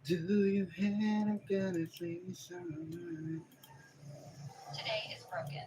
Do you have a face on? Today is broken.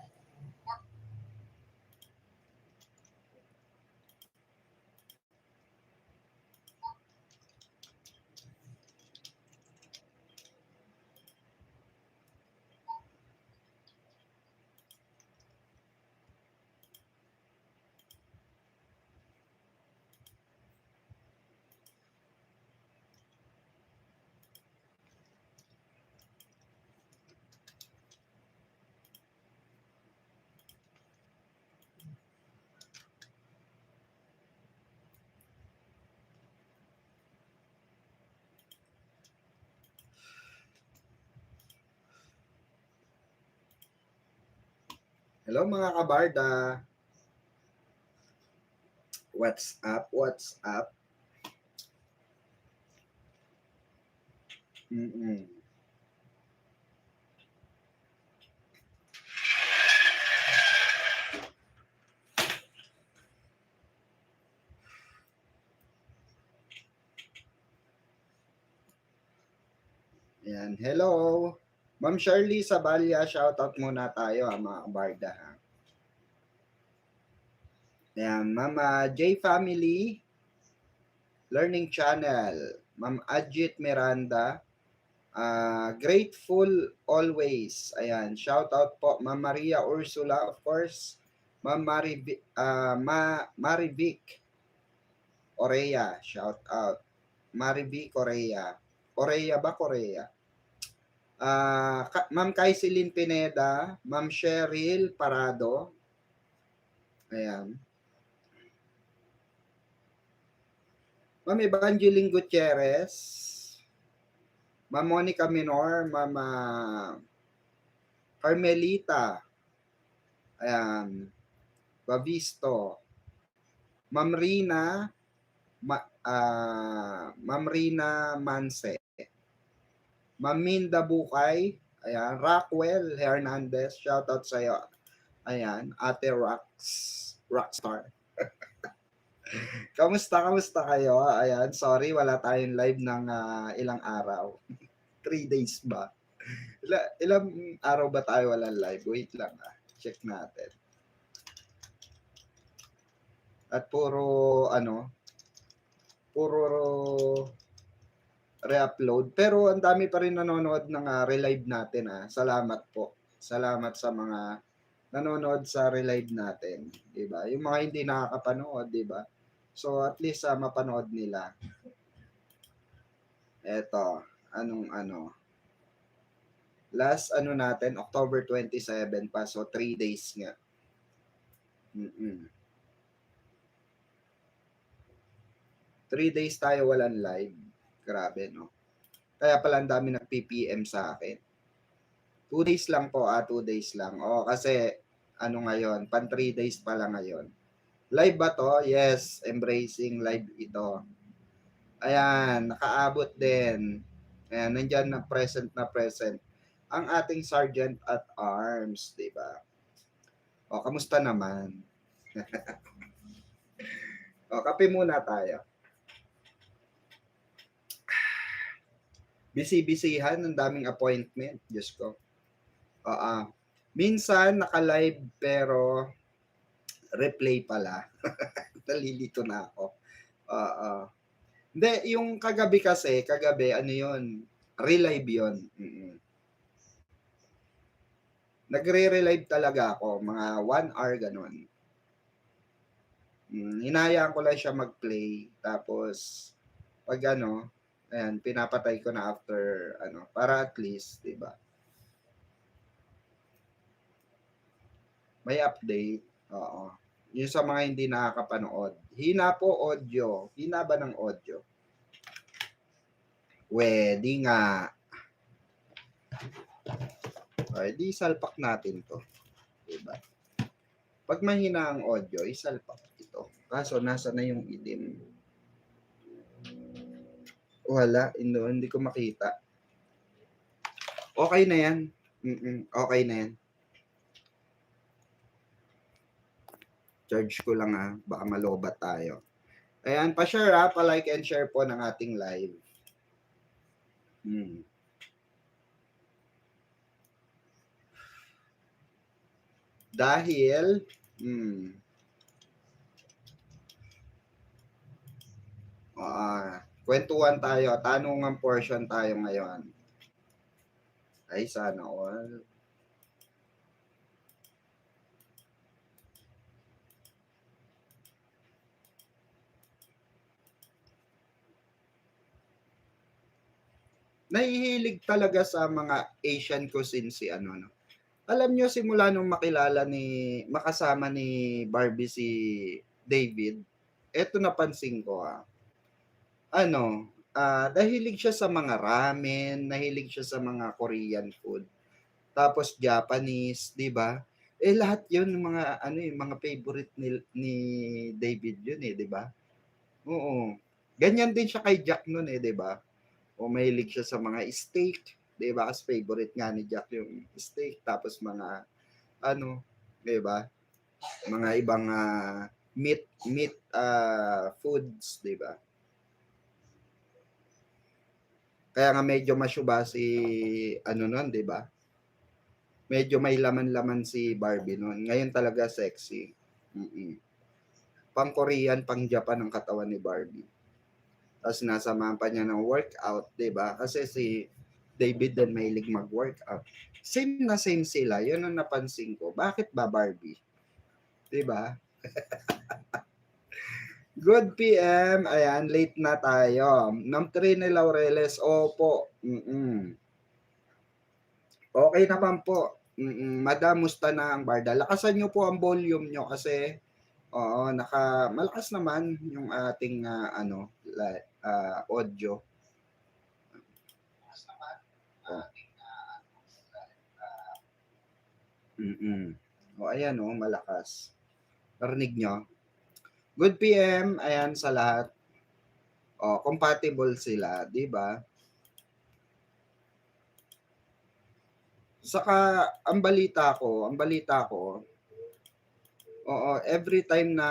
Hello mga kabarda. What's up? What's up? Mm-mm. Yan. Hello. Ma'am Shirley Sabalya, shoutout muna tayo mga kabarda. Yan. Mama J Family Learning Channel. Ma'am Ajit Miranda. Grateful always. Ayan. Shoutout po. Ma'am Maria Ursula, of course. Ma'am Marivic Orea. Shoutout. Marivic Orea. Orea ba? Korea? Ma'am Kaiselin Pineda, Ma'am Cheryl Parado. Ayan. Ma'am Evangeline Gutierrez, Ma'am Monica Minor, Ma'am Carmelita. Ayan. Bavisto. Ma'am Rina, Ma'am Rina Manse. Ma'am Minda Bukay. Ayan. Rockwell Hernandez. Shoutout sa iyo. Ayan. Ate Rockstar. Kamusta kayo? Ayan, sorry, wala tayong live ng ilang araw. 3 days ba? Ilang araw ba tayo walang live? Wait lang check natin. At puro re-upload. Pero ang dami pa rin nanonood ng relive natin Salamat po. Salamat sa mga nanonood sa relive natin, 'di ba? Yung mga hindi nakakapanood, 'di ba? So at least mapanood nila. Eto, last natin, October 27 pa. So 3 days nga. 3 days tayo walang live. Grabe, no? Kaya pala ang dami nag-PPM sa akin. 2 days lang po, 2 days lang. Kasi, ngayon, pan 3 days pa lang ngayon. Live ba to? Yes, embracing live ito. Ayan, nakaabot din. Ayan, nandyan na present. Ang ating Sergeant at Arms, di ba? Kamusta naman? Kape muna tayo. Busy-busyhan, ang daming appointment. Diyos ko. Minsan, naka-live pero replay pala. Nalilito na ako. Hindi, yung kagabi kasi, yun? Relive yun. Nagre-relive talaga ako, mga 1 hour ganun. Hinayaan ko lang siya mag-play. Tapos, pag ayan, pinapatay ko na after, para at least, di ba? May update. Oo. Yung sa mga hindi nakakapanood. Hina po audio. Hina ba ng audio? Pwede nga. Di salpak natin to. Diba? Pag mahina ang audio, isalpak ito. Kaso, nasa na yung itim? Wala. Hindi ko makita. Okay na yan. Okay na yan. Charge ko lang baka malobat tayo. Ayan, pa-share pa-like and share po ng ating live. Hmm. Dahil, kwentuhan tayo, tanungang portion tayo ngayon. Ay, sana all. Nahihilig talaga sa mga Asian cuisine si ano, no? Alam nyo, simula nung makasama ni Barbie si David, eto napansin ko nahilig siya sa mga ramen, nahilig siya sa mga Korean food, tapos Japanese, 'di ba? Lahat 'yun mga mga favorite ni David 'yun 'di ba? Oo. Ganyan din siya kay Jack noon 'di ba? O mahilig siya sa mga steak, 'di ba? As favorite nga ni Jack yung steak, tapos mga 'di ba? Mga ibang meat foods, 'di ba? Kaya nga medyo masyuba si nun, 'di ba? Medyo may laman-laman si Barbie noon. Ngayon talaga sexy. Pang Korean, pang Japan ang katawan ni Barbie. Tapos nasamahan pa niya ng workout, 'di ba? Kasi si David din mahilig mag-workout. Same na same sila. 'Yun ang napansin ko. Bakit ba Barbie? 'Di ba? Good PM. Ayan, late na tayo. Ma'am Trina Laureles, opo. Okay naman po. Madam, musta na ang barda? Lakasan niyo po ang volume niyo kasi malakas naman yung ating audio. Oh. Ayan malakas. Narinig niyo? Good PM. Ayan sa lahat. Compatible sila, 'di ba? Saka ang balita ko, every time na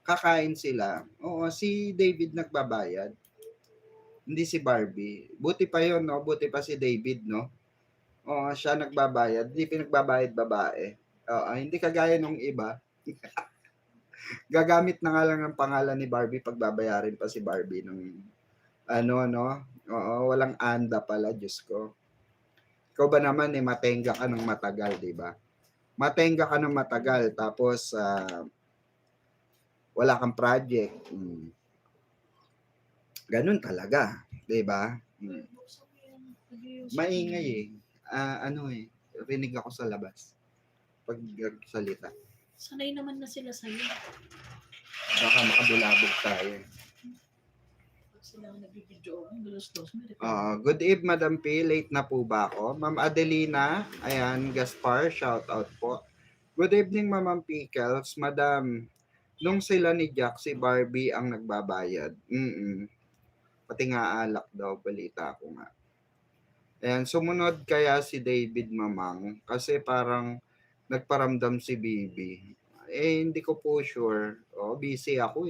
kakain sila, si David nagbabayad. Hindi si Barbie. Buti pa 'yon, no? Buti pa si David, no? Siya nagbabayad, hindi pinagbabayad babae. Hindi kagaya nung iba. Gagamit na nga lang ng pangalan ni Barbie, pagbabayarin pa si Barbie ng walang anda pala, Diyos ko. Ikaw ba naman matenga ka ng matagal, 'di ba? Matenga ka ng matagal tapos wala kang project. Ganun talaga, 'di ba? Maingay rinig ako sa labas pag salita. Sanay naman na sila sa'yo. Baka makabulabog tayo. Pag sila nagbibidyo, gulos-dos. Good eve, Madam P. Late na po ba ako? Ma'am Adelina, ayan, Gaspar, shout out po. Good evening, Ma'am Pickles. Madam, nung sila ni Jack, si Barbie ang nagbabayad. Pati nga alak daw, balita ko nga. Ayan, sumunod kaya si David Mamang kasi parang nagparamdam si Bibi. Hindi ko po sure. Busy ako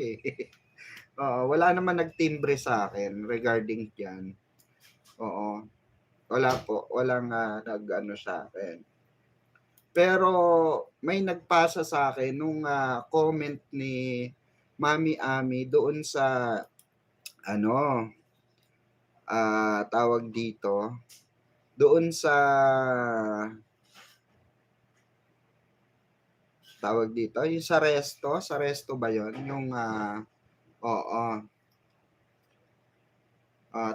wala naman nagtimbre sa akin regarding yan. Wala po. Walang nag-ano sa akin. Pero may nagpasa sa akin nung comment ni Mami Ami doon sa tawag dito, doon sa yung sa resto ba yon? Yung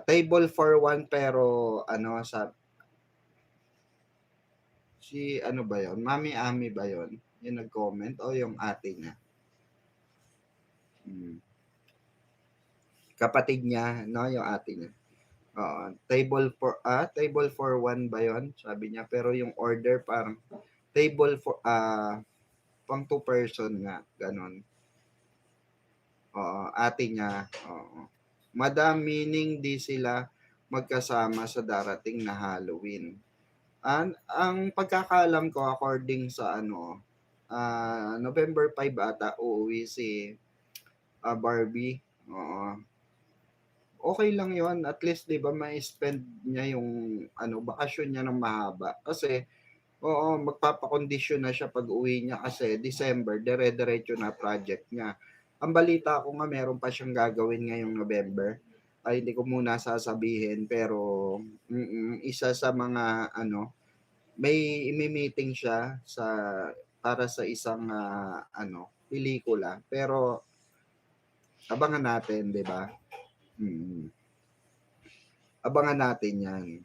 table for one pero si ba yon? Mami Ami ba yon? Yung nag-comment o yung ate niya? Kapatid niya, no, yung ate niya. Table for one ba yon? Sabi niya, pero yung order parang table for pang 2 person nga, ganon. Ate niya. Madam, meaning di sila magkasama sa darating na Halloween. Ang pagkakaalam ko according sa November 5 ata uuwi si Barbie. okay lang yon, at least 'di ba mai-spend niya yung bakasyon niya ng mahaba. Kasi oo, magpapakondisyon na siya pag-uwi niya kasi December dire-diretso na project niya. Ang balita ko nga meron pa siyang gagawin ngayong November. Ay hindi ko muna sasabihin pero isa sa mga may imi-meeting siya para sa isang pelikula. Pero abangan natin, 'di ba? Mm. Abangan natin 'yan.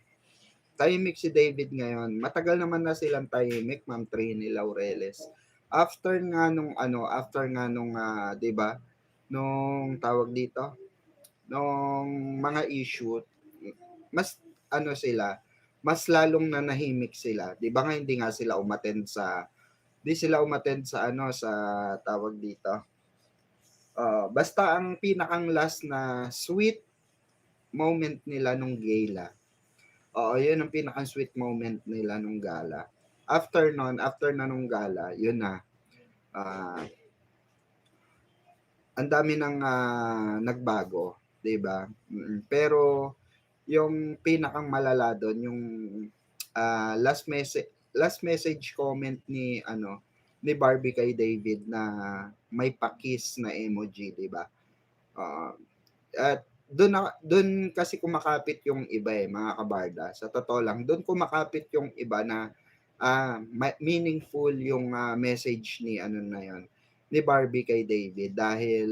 Tahimik si David ngayon. Matagal naman na silang tahimik, Ma'am Trini Laureles. After nga nung 'di ba, nung tawag dito, nung mga issue, mas sila, mas lalong nanahimik sila. 'Di ba nga hindi sila umattend sa tawag dito. Basta ang pinakang last na sweet moment nila nung gala. Oo, yun ang pinaka-sweet moment nila nung gala. After na nung gala, yun na. Ang dami nang nagbago, 'di ba? Pero yung pinakang malala doon, yung last message comment ni Barbie kay David na may pa-kiss na emoji, 'di ba? At doon kasi kumakapit yung iba mga kabarda. Sa totoo lang, doon kumakapit yung iba na meaningful yung message ni na yon, ni Barbie kay David dahil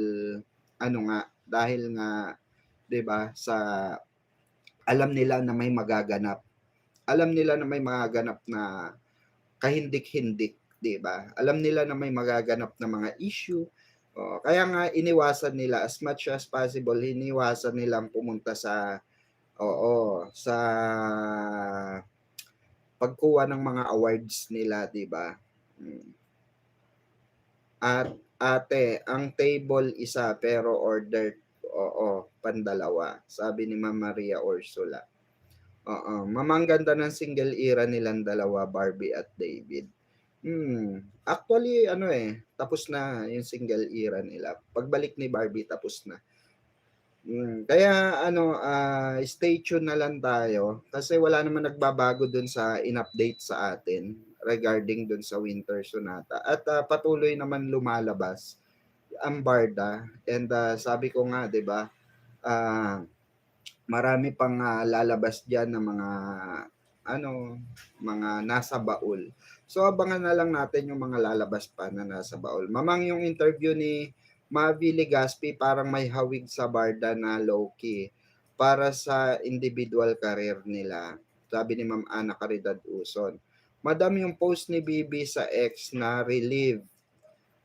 dahil nga 'di ba alam nila na may magaganap. Alam nila na may magaganap na kahindik-hindik, 'di ba? Alam nila na may magaganap na mga issue. Kaya nga iniwasan nila as much as possible, iniwasan nilang pumunta sa pagkuha ng mga awards nila, 'di ba? At ate, ang table isa pero order pandalawa, sabi ni Ma'am Maria Ursula. Mamang ganda ng single era nilang dalawa, Barbie at David. Actually, tapos na yung single era nila. Pagbalik ni Barbie, tapos na. Kaya, stay tuned na lang tayo kasi wala naman nagbabago dun sa in-update sa atin regarding dun sa Winter Sonata. At patuloy naman lumalabas ang Barda. And sabi ko nga, 'di ba? Marami pang lalabas diyan ng mga nasa baul. So abangan na lang natin yung mga lalabas pa na nasa baul. Mamang yung interview ni Mavi Legaspi parang may hawig sa Barda na low-key para sa individual career nila. Sabi ni Ma'am Ana Caridad Uson. Madam, yung post ni Bibi sa X na relieve.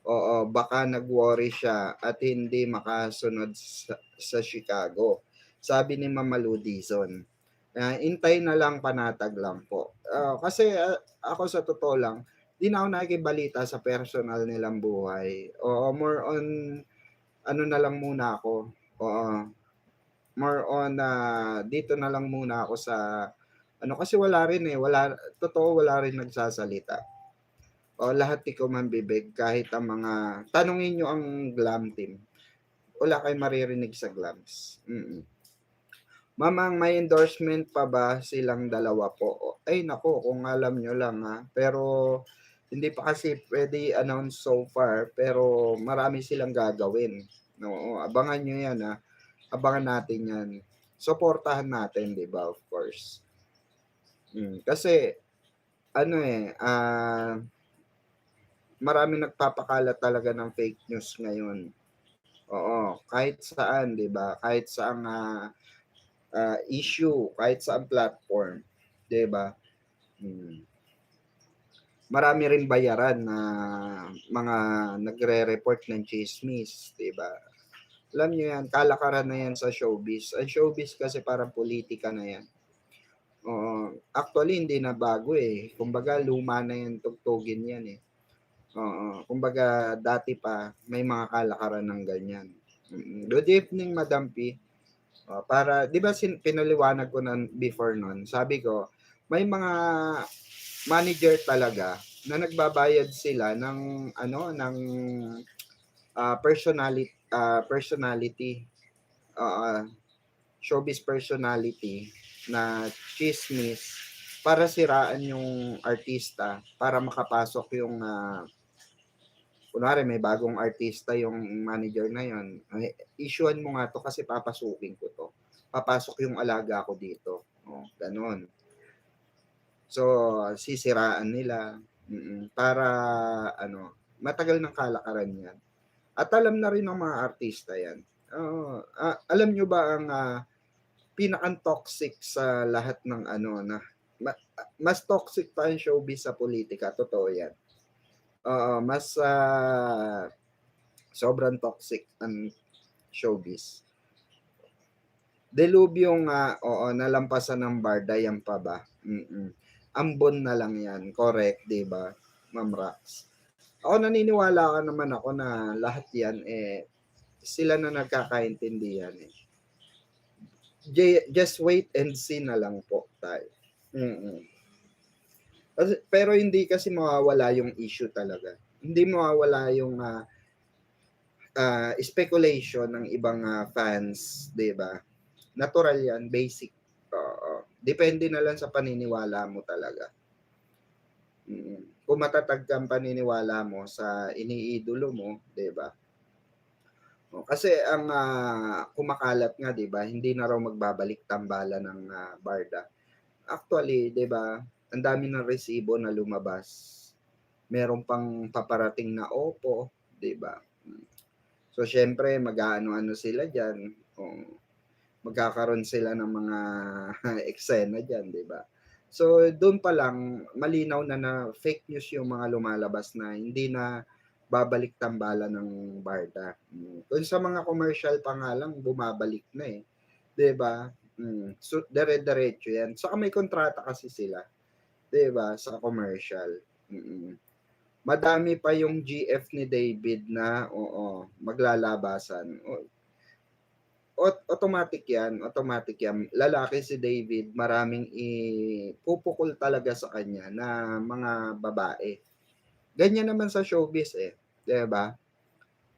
Oo, baka nag-worry siya at hindi makasunod sa Chicago. Sabi ni Ma'am Maludison. Intay na lang, panatag lang po. Kasi ako sa totoo lang, di na ako nakikibalita sa personal nilang buhay. More on, na lang muna ako. More on, dito na lang muna ako sa, kasi wala rin wala rin nagsasalita. Lahat ikaw mambibig, kahit ang mga, tanungin nyo ang Glam Team. Wala kayo maririnig sa Glams. Mamang, may endorsement pa ba silang dalawa po? Ay nako, kung alam nyo lang Pero hindi pa kasi pwede announce so far, pero marami silang gagawin. No, abangan nyo yan Abangan natin yan. Suportahan natin, 'di ba? Of course. Kasi marami nagpapakalat talaga ng fake news ngayon. Kahit saan, 'di ba? Kahit saang issue, kahit saang platform, 'di ba? Marami rin bayaran na mga nagre-report ng chismis, 'di ba? Alam niyo 'yan, kalakaran na 'yan sa showbiz. Ang showbiz kasi parang politika na 'yan. Actually hindi na bago Kumbaga luma na 'yan, tugtugin 'yan Kumbaga dati pa may mga kalakaran ng ganyan. Good evening, Madam P. Para 'di ba pinaliwanag ko na before noon. Sabi ko, may mga manager talaga na nagbabayad sila ng personality showbiz personality na chismis para siraan yung artista para makapasok yung kunwari may bagong artista yung manager na yun. Ay, issuean mo nga to kasi papasukin ko to. Papasok yung alaga ko dito. Oh, ganun. So, sisiraan nila para matagal ng kalakaran yan. At alam na rin ng mga artista yan. Alam nyo ba ang pinaka-toxic sa lahat ng mas toxic pa ang showbiz sa politika. Totoo yan. Mas sobrang toxic ang showbiz. Delubyong nalampasan ng barda, yan pa ba? Ambon na lang yan. Correct, di ba, Ma'am Rax? Ako naniniwala naman ako na lahat yan, sila na nagkakaintindihan. Just wait and see na lang po tayo. Pero hindi kasi mawawala yung issue talaga. Hindi mawawala yung speculation ng ibang fans, di ba? Natural yan, basic. Depende na lang sa paniniwala mo talaga. Kung matatag kang paniniwala mo sa iniidolo mo, 'di ba? Kasi ang kumakalat nga, 'di ba, hindi na raw magbabalik tambalan ng barda. Actually, 'di ba, ang dami ng resibo na lumabas. Meron pang paparating na opo, 'di ba? So syempre mag-aano-ano sila diyan. Magkakaroon sila ng mga eksena diyan, 'di ba? So doon pa lang malinaw na fake news yung mga lumalabas na hindi na babalik tambalan ng barda. Doon sa mga commercial pa nga lang bumabalik na 'di ba? So dire-diretso 'yan. Saka may kontrata kasi sila, 'di ba, sa commercial. Madami pa yung GF ni David na maglalabasan. Automatic yan. Lalaki si David, maraming ipupukol talaga sa kanya na mga babae. Ganyan naman sa showbiz 'di ba?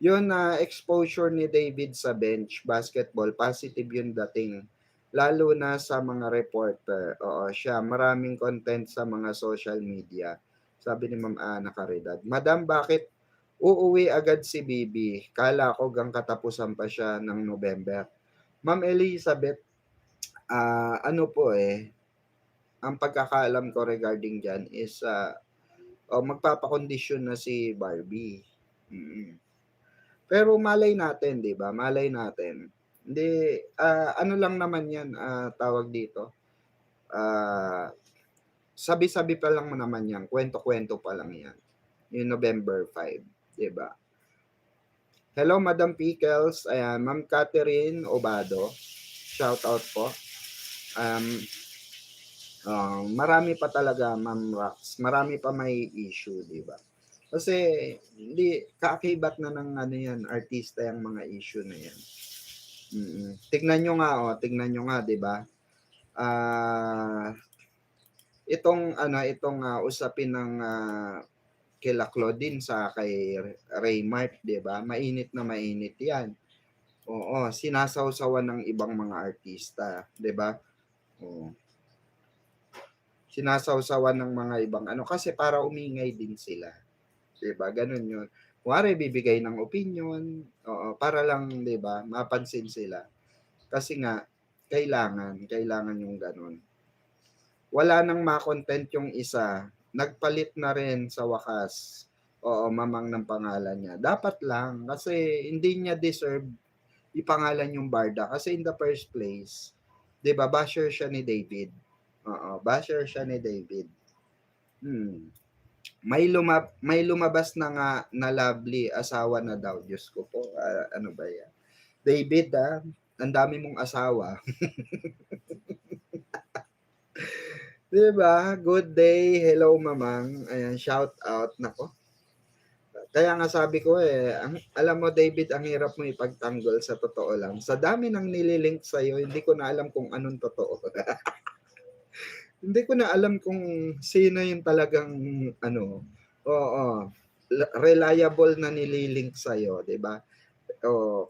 Yun na exposure ni David sa bench basketball, positive yung dating. Lalo na sa mga reporter. Siya, maraming content sa mga social media. Sabi ni Ma'am Ana Caridad, Madam, bakit uuwi agad si Bibi? Kala ko gang katapusan pa siya ng November. Ma'am Elizabeth, ang pagkakaalam ko regarding dyan is magpapakondisyon na si Barbie. Pero malay natin, 'di ba? Malay natin. Hindi, ano lang naman yan, tawag dito. Sabi-sabi pa lang naman yan. Kwento-kwento pa lang yan. Yung November 5, 'di ba? Hello, Madam Pickles. Ayan, Ma'am Catherine Obado. Shout out po. Marami pa talaga, Ma'am Rax. Marami pa may issue, di ba? Kasi hindi kaakibat na ng yan, artista yung mga issue na yan. Tignan nyo nga, di ba? Itong usapin ng kila Claudine sa kay Raymart, 'di ba? Mainit na mainit 'yan. Sinasawsawan ng ibang mga artista, 'di ba? Sinasawsawan ng mga ibang kasi para umingay din sila. 'Di ba? Ganun 'yun. Kuwari bibigay ng opinion, para lang, 'di ba, mapansin sila. Kasi nga kailangan yung ganun. Wala nang ma-content yung isa, nagpalit na rin sa wakas. Mamang ng pangalan niya. Dapat lang kasi hindi niya deserve ipangalan yung barda kasi in the first place, 'di ba, basher siya ni David. Basher siya ni David. May lumabas na nga na lovely asawa na daw. Diyos ko po, ano ba yan? David, ang dami mong asawa. Diba? Good day. Hello, mamang. Ayan, shout out. Nako. Kaya nga sabi ko alam mo, David, ang hirap mo ipagtanggol sa totoo lang. Sa dami ng nililink sa'yo, hindi ko na alam kung anong totoo. Hindi ko na alam kung sino yung talagang reliable na nililink sa'yo, di ba?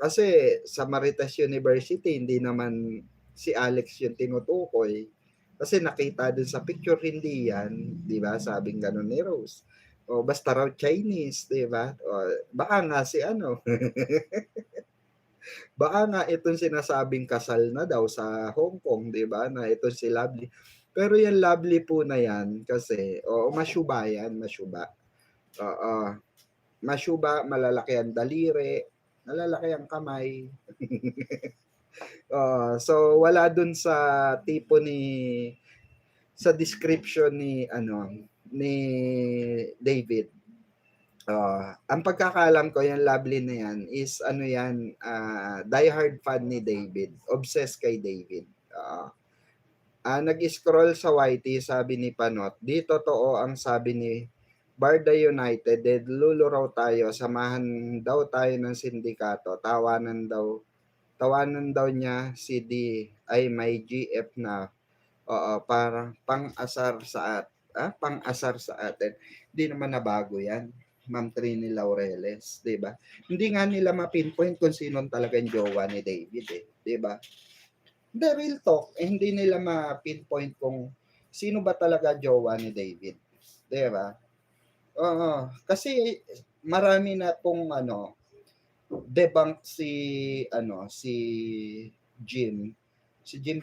Kasi sa Marites University, hindi naman si Alex yung tinutukoy. Kasi nakita dun sa picture, hindi yan, di ba? Sabing ganun ni Rose. O basta raw Chinese, di ba? O, baka nga si ano, baka nga itong sinasabing kasal na daw sa Hong Kong, di ba? Na ito si Lovely. Pero yung Lovely po na yan, kasi, masyuba yan, masyuba. Oo. Masyuba, malalaki ang daliri, malalaki ang kamay. So, wala dun sa tipo sa description ni David. Ang pagkakaalam ko, yung Lovely na yan is diehard fan ni David. Obsessed kay David. Nag-scroll sa YT, sabi ni Panot, di totoo ang sabi ni Barda United, lulo raw tayo, samahan daw tayo ng sindikato, tawanan daw niya si D ay may GF na. Parang pang-asar sa atin. Hindi naman nabago yan, Ma'am Trini Laureles, 'di ba? Hindi nga nila ma-pinpoint kung sinong talagang jowa ni David, di ba? The real talk, hindi nila ma-pinpoint kung sino ba talaga jowa ni David, 'di ba? Kasi marami na pong debunk si Jim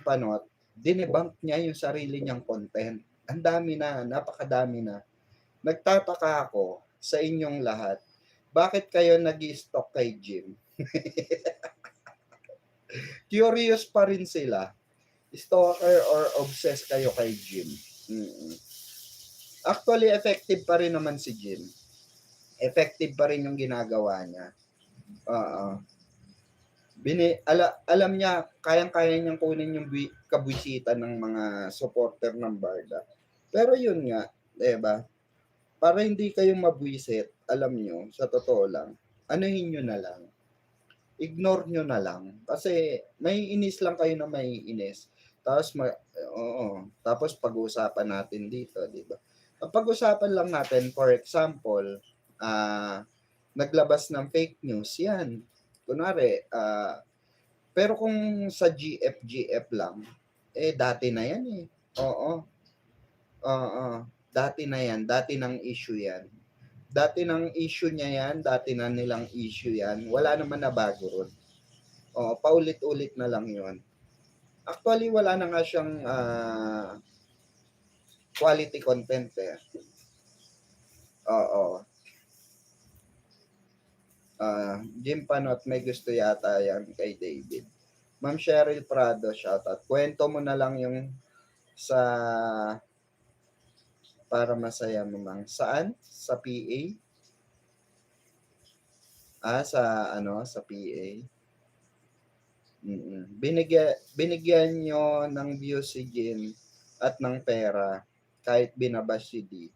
Panot, dinebunk niya yung sarili niyang content. Ang dami na, napakadami na. Nagtataka ako sa inyong lahat, bakit kayo nag-stalk kay Jim? Curious pa rin sila. Stalker or obsessed kayo kay Jim? Actually, effective pa rin naman si Jim. Effective pa rin yung ginagawa niya. Alam niya, kayang-kaya niyang kunin yung kabwisita ng mga supporter ng Barda. Pero yun nga, diba? Para hindi kayo mabwisit, alam nyo, sa totoo lang, anuhin nyo na lang. Ignore nyo na lang. Kasi may inis lang kayo na may inis. Tapos pag-uusapan natin dito, diba? Pag-usapan lang natin, for example, naglabas ng fake news, yan. Kunwari, pero kung sa GF lang, dati na yan eh. Oo. Dati na yan, dati ng issue yan. Dati ng issue niya yan, dati na nilang issue yan. Wala naman na bago ron. Paulit-ulit na lang yon. Actually, wala na nga siyang quality content eh. Jim Panot, may gusto yata yan kay David. Ma'am Cheryl Prado, shoutout. Kwento mo na lang yung sa para masaya mo mang. Saan? Sa PA? Sa PA. Binigyan nyo ng views si Jim at ng pera kahit binabash si D.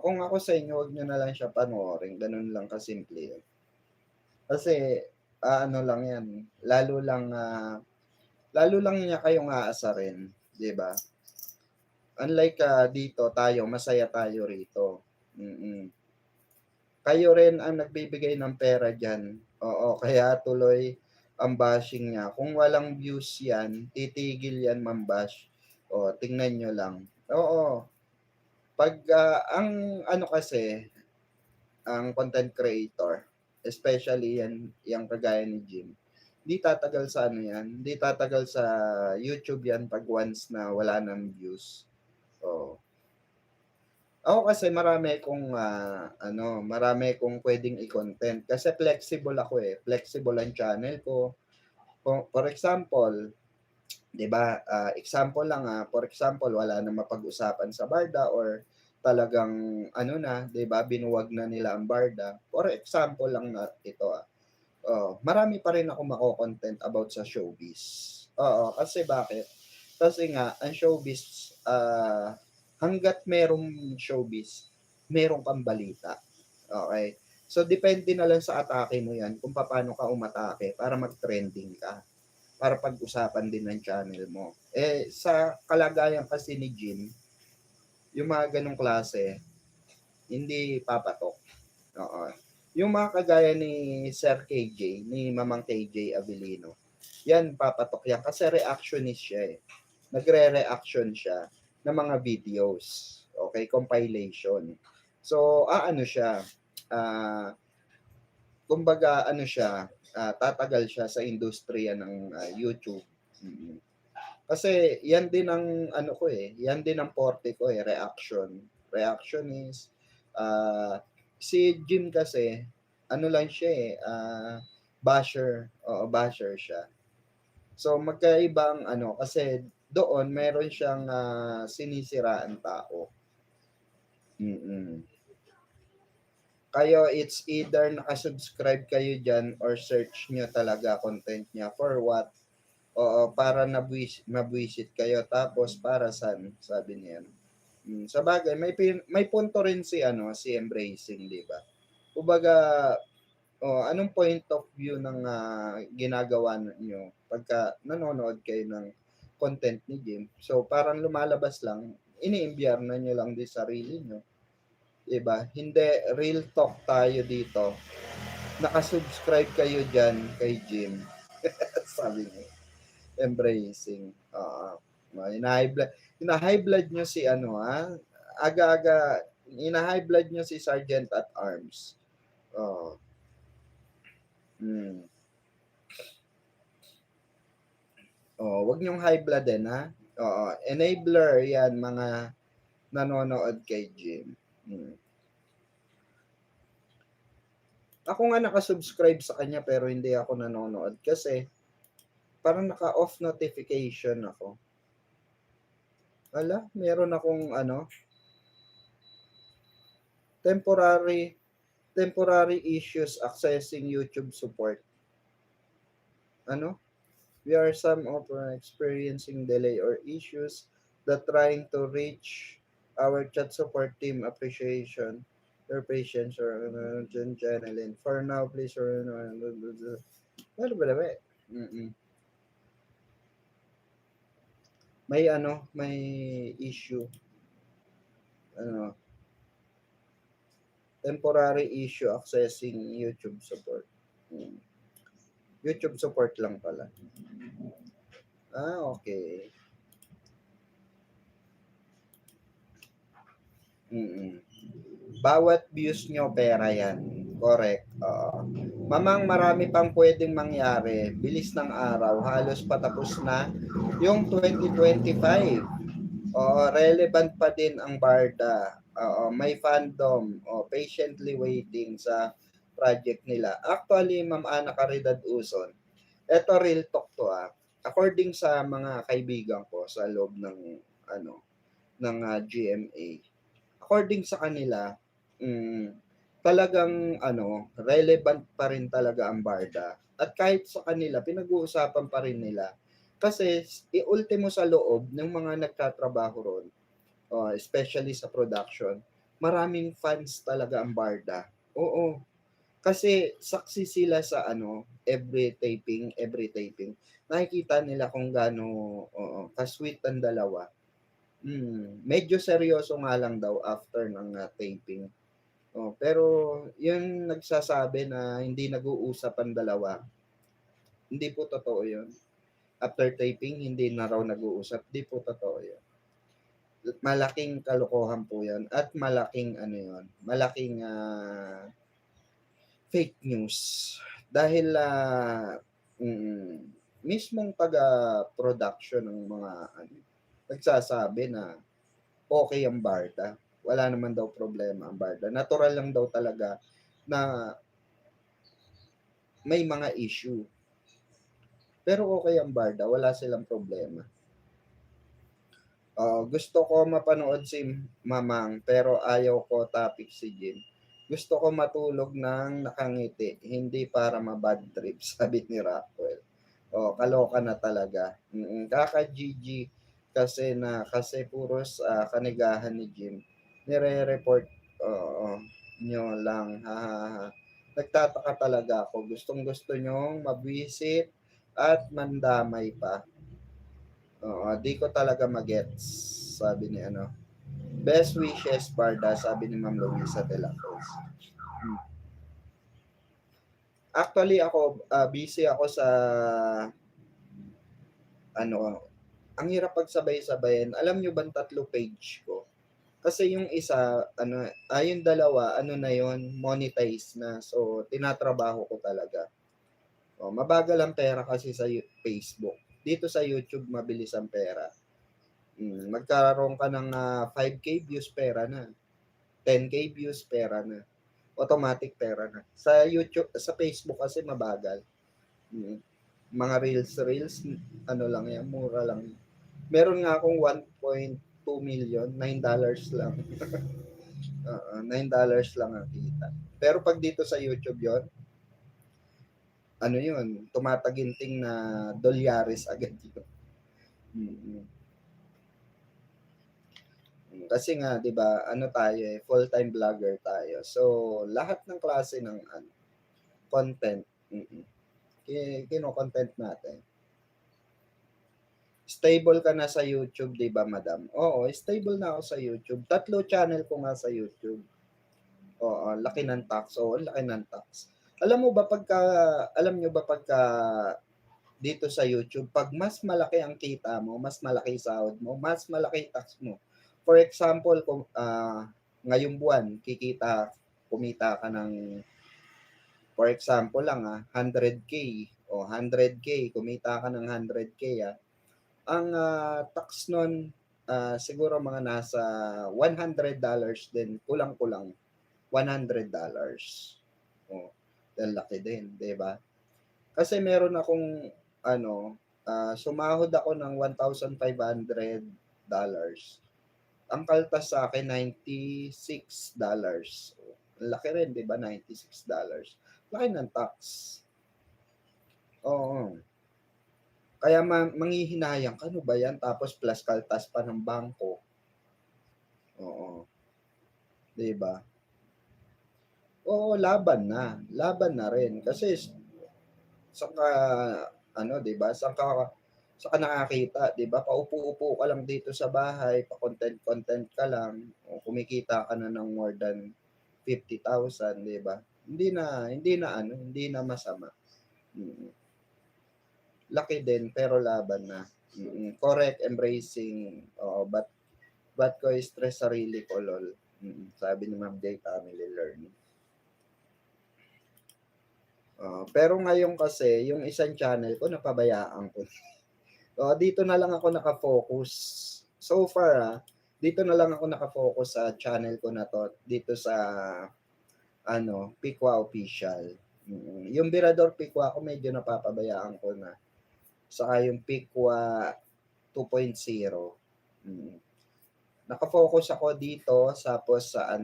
Kung ako sa inyo, huwag nyo na lang siya panoorin. Ganun lang kasimple yun. Kasi, lang yan. Lalo lang niya kayong aasarin. Diba? Unlike dito, masaya tayo rito. Kayo rin ang nagbibigay ng pera dyan. Kaya tuloy ang bashing niya. Kung walang views yan, titigil yan mambash. Tingnan nyo lang. Pag ang content creator, especially yung kagaya ni Jim, hindi tatagal sa hindi tatagal sa YouTube yan pag once na wala nang views. Ako kasi marami kong pwedeng i-content kasi flexible ako eh. Flexible ang channel ko. For example, 'di ba? Example lang for example, wala na mapag-usapan sa Barda or talagang 'di ba, binuwag na nila ang Barda. For example lang na ito marami pa rin ako mako-content about sa showbiz. Kasi bakit? Kasi nga ang showbiz hangga't merong showbiz, merong kang balita. Okay? So depende na lang sa atake mo 'yan kung paano ka umatake para mag-trending ka. Para pag-usapan din ng channel mo. Sa kalagayan kasi ni Jim, yung mga ganong klase, hindi papatok. Yung mga kagaya ni Sir KJ, ni Mamang KJ Abilino, yan papatok yan kasi reactionist siya eh. Nagre-reaction siya ng mga videos. Okay, compilation. So, ano siya, kumbaga ano siya, tatagal siya sa industriya ng YouTube. Mm. Kasi yan din ang ano ko eh, yan din ang forte ko eh, reaction. Reaction is si Jim kasi ano lang siya eh, basher. Oo, basher siya. So magkaibang ano kasi doon meron siyang sinisiraan tao. Mm. Kayo it's either nakasubscribe kayo diyan or search nyo talaga content niya for what. Oo, para mabwisit kayo tapos para saan, sabi niya. Sa bagay, may punto rin si si Embracing, di ba? Kumbaga, anong point of view ng ginagawa niyo pagka nanonood kayo ng content ni Jim? So, parang lumalabas lang, iniimbiyar na niyo lang din sarili niyo. Diba? Hindi, real talk tayo dito. Nakasubscribe kayo dyan kay Jim. Sabi niya. Embracing. Ina-high blood nyo si aga-aga, ina-high blood nyo si Sergeant at Arms. Oh. Wag nyong high blood din, ha? Enabler yan, mga nanonood kay Jim. Ako nga nakasubscribe sa kanya pero hindi ako nanonood kasi parang naka-off notification ako. Ala, meron akong temporary issues accessing YouTube support. We are some of experiencing delay or issues that trying to reach our chat support team. Appreciation your patience or Janelin. For now, please may issue. Temporary issue accessing YouTube support. YouTube support lang pala. Okay. Bawat views nyo, pera yan. Correct. Mamang marami pang pwedeng mangyari. Bilis ng araw. Halos patapos na yung 2025. Relevant pa din ang Barda. May fandom. Patiently waiting sa project nila. Actually, Ma'am Ana Caridad Uson, eto real talk to according sa mga kaibigan ko sa loob ng GMA, according sa kanila, talagang relevant pa rin talaga ang Barda. At kahit sa kanila, pinag-uusapan pa rin nila. Kasi ultimo sa loob ng mga nagtatrabaho ron, especially sa production, maraming fans talaga ang Barda. Oo. Kasi saksi sila sa every taping, nakikita nila kung gaano ka-sweet ang dalawa. Medyo seryoso nga lang daw after ng taping. Pero yung nagsasabi na hindi nag-uusap ang dalawa, hindi po totoo yun. After taping, hindi na raw nag-uusap. Hindi po totoo yun. Malaking kalokohan po yan. At malaking malaking fake news. Dahil mismong taga-production ng mga nagsasabi na okay ang Barda. Wala naman daw problema ang Barda. Natural lang daw talaga na may mga issue. Pero okay ang Barda. Wala silang problema. Gusto ko mapanood si Mamang pero ayaw ko topic si Jim. Gusto ko matulog ng nakangiti, hindi para mabad trip, sabi ni Rockwell. Kaloka na talaga. Kaka-GG kasi puros kanigahan ni Jim. Nire-report nyo lang. Nagtataka talaga ako. Gustong-gusto nyong mabwisit at mandamay pa. Di ko talaga magets, sabi ni Best wishes, Barda, sabi ni Ma'am Luisa de la Cruz. Actually, ako, busy ako sa ano, ang hirap pagsabay-sabayin. Alam nyo bang 3 page ko? Kasi yung isa, yung dalawa, na yon monetize na. So, tinatrabaho ko talaga. Mabagal ang pera kasi sa Facebook. Dito sa YouTube, mabilis ang pera. Magkaroon ka ng 5K views, pera na. 10K views, pera na. Automatic pera na. Sa YouTube, sa Facebook kasi mabagal. Mga reels, lang yan, mura lang. Meron nga akong 1.2 million, $9 lang. $9 lang ang kita. Pero pag dito sa YouTube yon, yun, tumataginting na dolyares agad dito. Kasi nga, 'di ba, tayo full-time vlogger tayo. So, lahat ng klase ng content, kino-content natin. Stable ka na sa YouTube, 'di ba, madam? Oo, stable na ako sa YouTube. 3 channel ko nga sa YouTube. Oo, laki ng tax. Oo, laki ng tax. Alam niyo ba pagka dito sa YouTube, pag mas malaki ang kita mo, mas malaki sahod mo, mas malaki tax mo. For example, kung ngayong buwan, kumita ka ng, for example lang 100K o 100K, kumita ka ng 100K ang tax nun siguro mga nasa $100 din, kulang-kulang $100. Oh, laki din, 'di ba? Kasi meron akong sumahod ako ng $1,500. Ang kaltas sa akin $96. Ang laki rin, 'di ba? $96. Laki ng tax. Oo. Kaya manghihinayang ka, ano ba 'yan? Tapos plus kaltas pa ng bangko. Oo. 'Di ba? Oo, laban na rin kasi saka 'di ba? Saka nakakita, 'di ba? Paupo-upo ka lang dito sa bahay, pa-content ka lang, o kumikita ka na ng more than 50,000, 'di ba? Hindi na masama. Laki din pero laban na. Correct, embracing. Oo, but ko stress sarili ko, lol. Sabi ni Ma'am Jay, family learning. Pero ngayon kasi, yung isang channel ko, napabayaan ko. Dito na lang ako nakafocus. So far, dito na lang ako nakafocus sa channel ko na to. Dito sa, Pikwa Official. Yung Birador Pikwa ko, medyo napapabayaan ko na. Saka yung Pikwa 2.0. Nakafocus ako dito, tapos sa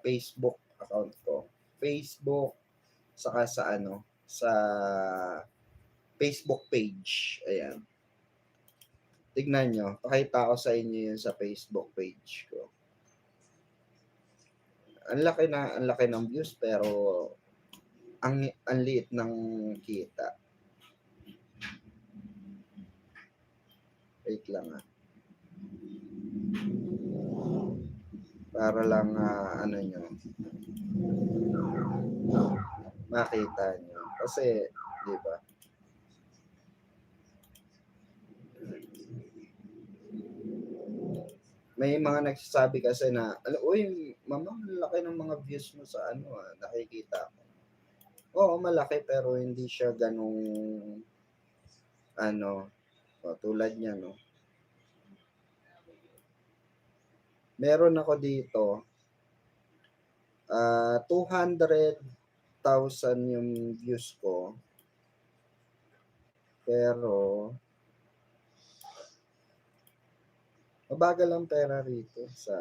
Facebook account ko. Facebook, saka sa Facebook page. Ayan. Tignan nyo. Pakita ko sa inyo yun sa Facebook page ko. Ang laki ng views pero ang liit ng kita. Wait lang Para lang nyo. Makita nyo. Kasi, di ba? May mga nagsasabi kasi na, uy, mama, laki ng mga views mo sa nakikita ko. Oo, malaki pero hindi siya ganung tulad niya, no. Meron ako dito 200,000 yung views ko. Pero mabagal ang pera rito sa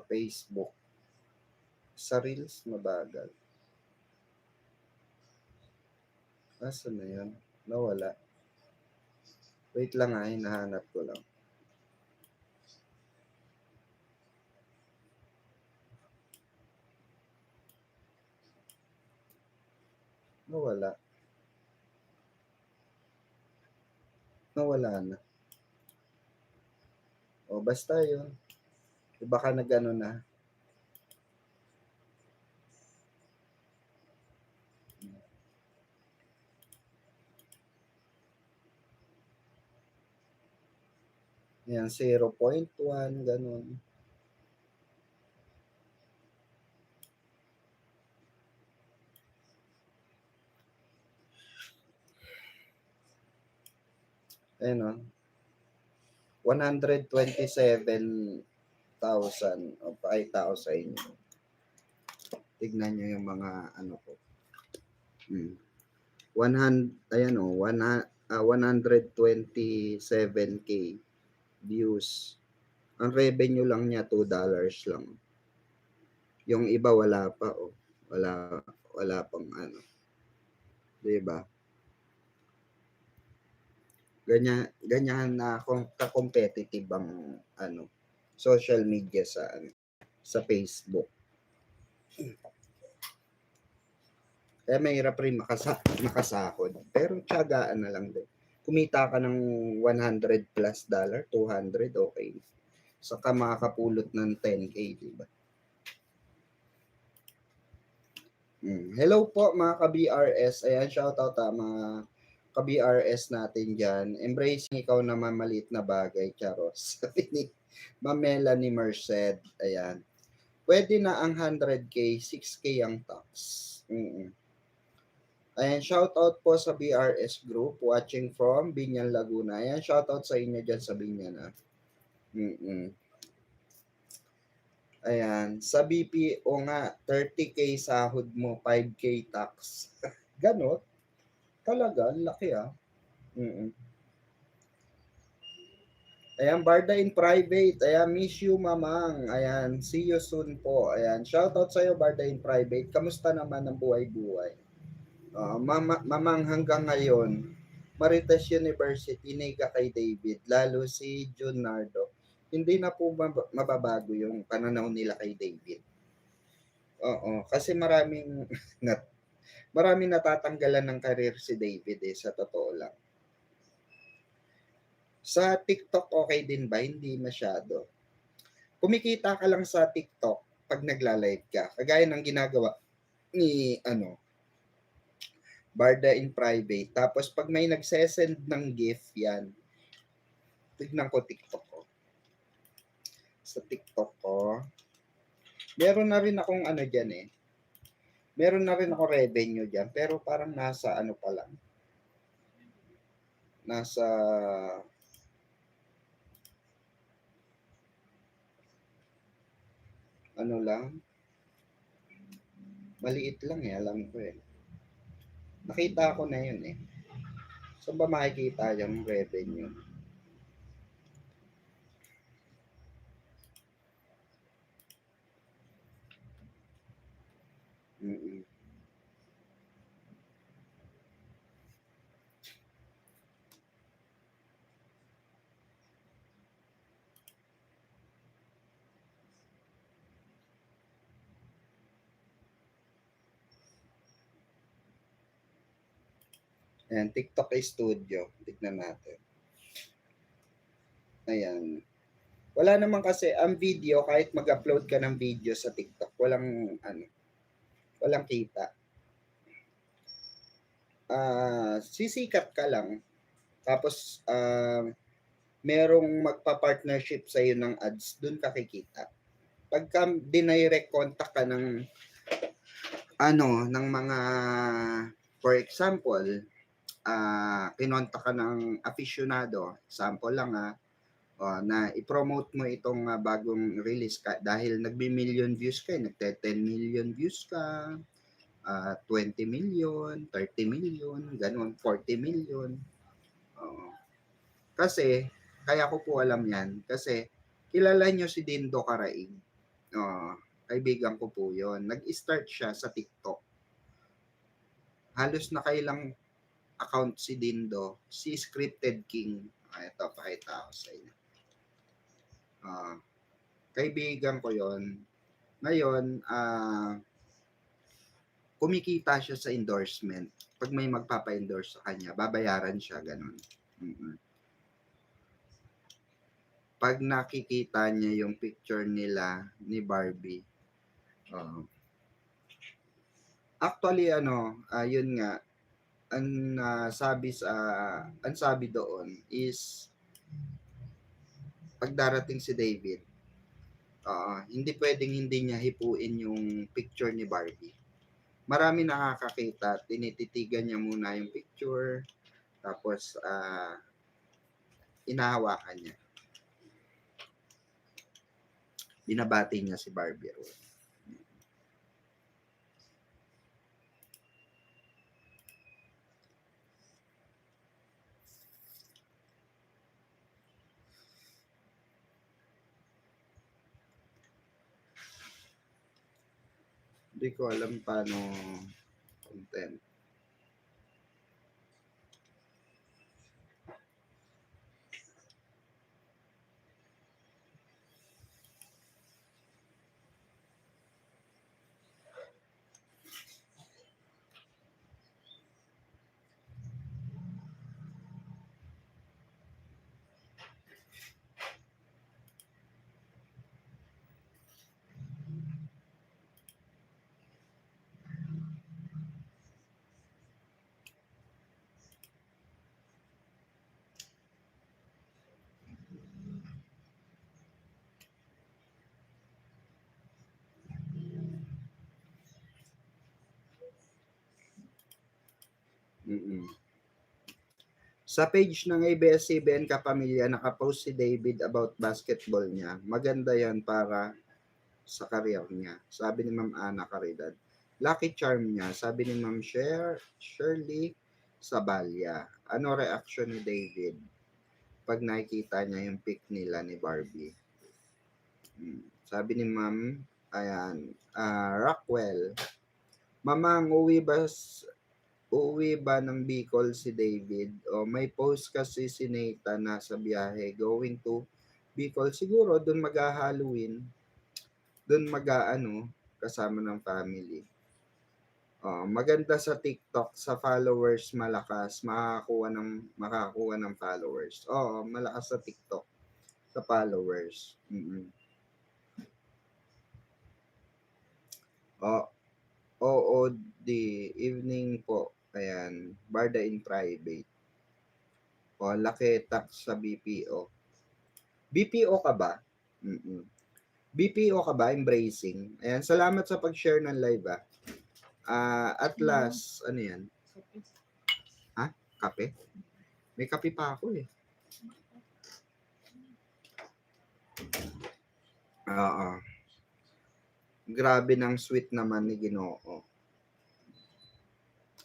Facebook. Sa Reels mabagal. Nasaan na yan? Nawala. Wait lang hinahanap ko lang. Nawala na. Basta yun. Baka na. Ayan, 0.1, ganun. Ayan o. 127,000. O, pakita ko sa inyo. Tignan nyo yung mga ano ko. 100, ayan o, 127K views. Ang revenue lang niya, $2 lang. Yung iba wala pa o. Wala pang ano. Diba? Ganyan na ka-competitive ang ano, social media sa Facebook. Kaya mahirap rin makasahod. Pero tiyagaan na lang din. Kumita ka ng $100 plus, 200, okay. Saka makakapulot ng 10K, diba? Hello po mga ka-BRS. Ayan, shoutout mga ka-BRS natin dyan. Embracing ikaw naman maliit na bagay, Charos. Sabi ni Ma'am Melanie Merced. Ayan. Pwede na ang 100K, 6K ang tax. Ayan, shoutout po sa BRS group watching from Binyan, Laguna. Ayan, shoutout sa inyo dyan sa Binyan. Ayan, sa BPO nga, 30K sahod mo, 5K tax. Ganon? Talaga, laki ah. Ayan, Barda in private. Ayan, miss you, mamang. Ayan, see you soon po. Ayan, shoutout sa'yo, Barda in private. Kamusta naman ang buhay-buhay? Mamang hanggang ngayon, Marites University, nega kay David, lalo si Junardo. Hindi na po mababago yung pananaw nila kay David. Oo, kasi maraming natatanggalan ng career si David sa totoo lang. Sa TikTok okay din ba? Hindi masyado. Kumikita ka lang sa TikTok pag nagla-live ka. Kagaya ng ginagawa ni Barda in private. Tapos pag may nagsesend ng gift yan, tignan ko TikTok ko. Sa TikTok ko, meron na rin akong ano dyan Meron na rin ako revenue dyan. Pero parang nasa ano pa lang. Nasa ano lang. Maliit lang alam ko Nakita ko na yun So ba makikita yung revenue? Ayan, TikTok Studio. Tignan natin. Ayan. Wala naman kasi ang video, kahit mag-upload ka ng video sa TikTok, walang kita. Sisikat ka lang. Tapos, merong magpa-partnership sa iyo ng ads, dun ka kikita. Pagka dinirect contact ka ng mga, for example, kinontak ka ng aficionado, example lang na i-promote mo itong bagong release ka dahil nagbi-million views ka, nagte-10 million views ka, 20 million, 30 million, ganun, 40 million. Kasi, kaya ko po alam yan, kasi kilala nyo si Dindo Karaig. Kaibigan ko po yon. Nag-start siya sa TikTok. Halos nakailang account si Dindo, si Scripted King. Ito, pakita ko sa inyo. Kaibigan ko yon. Ngayon, kumikita siya sa endorsement. Pag may magpapa-endorse sa kanya, babayaran siya, ganun. Pag nakikita niya yung picture nila ni Barbie, actually, yun nga, ang sabi doon is pag darating si David, hindi pwedeng hindi niya hipuin yung picture ni Barbie. Marami nakakakita, tinititigan niya muna yung picture, tapos inahawakan niya. Binabati niya si Barbie Roll. Hindi ko alam paano content. Mm-mm. Sa page ng ABS-CBN Kapamilya, nakapost si David about basketball niya. Maganda yan para sa career niya. Sabi ni Ma'am Ana Caridad. Lucky charm niya. Sabi ni Ma'am Shirley Sabalya. Ano reaction ni David pag nakikita niya yung pic nila ni Barbie? Sabi ni Ma'am, ayan, Rockwell, Mamang, uuwi ba ng Bicol si David? O may post kasi si Nathan na sa biyahe going to Bicol. Siguro doon mag-Halloween. Doon kasama ng family. Maganda sa TikTok, sa followers malakas, makakakuha ng followers. Malakas sa TikTok, sa followers. The evening po. Ayan, Barda in private. Laki tax sa BPO. BPO ka ba? BPO ka ba? Embracing. Ayan, salamat sa pag-share ng live Atlas, ano yan? Ha? Kape? May kape pa ako eh. Grabe ng sweet naman ni Ginoo.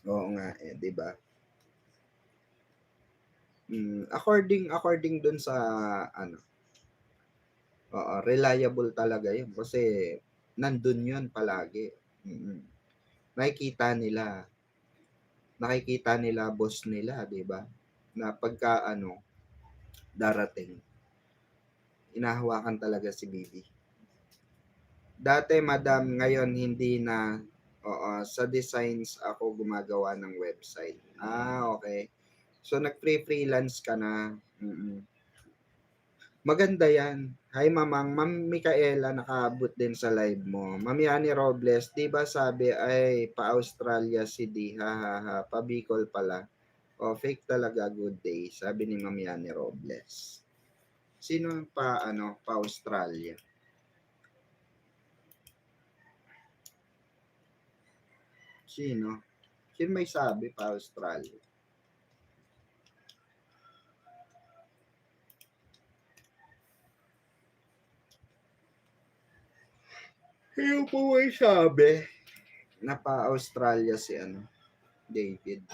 Oo nga eh, 'di ba? According dun sa reliable talaga 'yun kasi nandun 'yun palagi. Nakikita nila boss nila, 'di ba? Na pagka darating, inahawakan talaga si Bibi. Dati madam, ngayon hindi na. Sa designs ako gumagawa ng website. Okay. So nag-freelance ka na. Maganda yan. Hi Mamang, Ma'am Micaela nakaabot din sa live mo. Ma'am Yani Robles, di ba sabi ay pa-Australia si D, ha, pa Bicol pala. Fake talaga, good day, sabi ni Ma'am Yani Robles. Sino pa-Australia? Sino may sabi pa-Australia? Sino po may sabi na pa-Australia si David?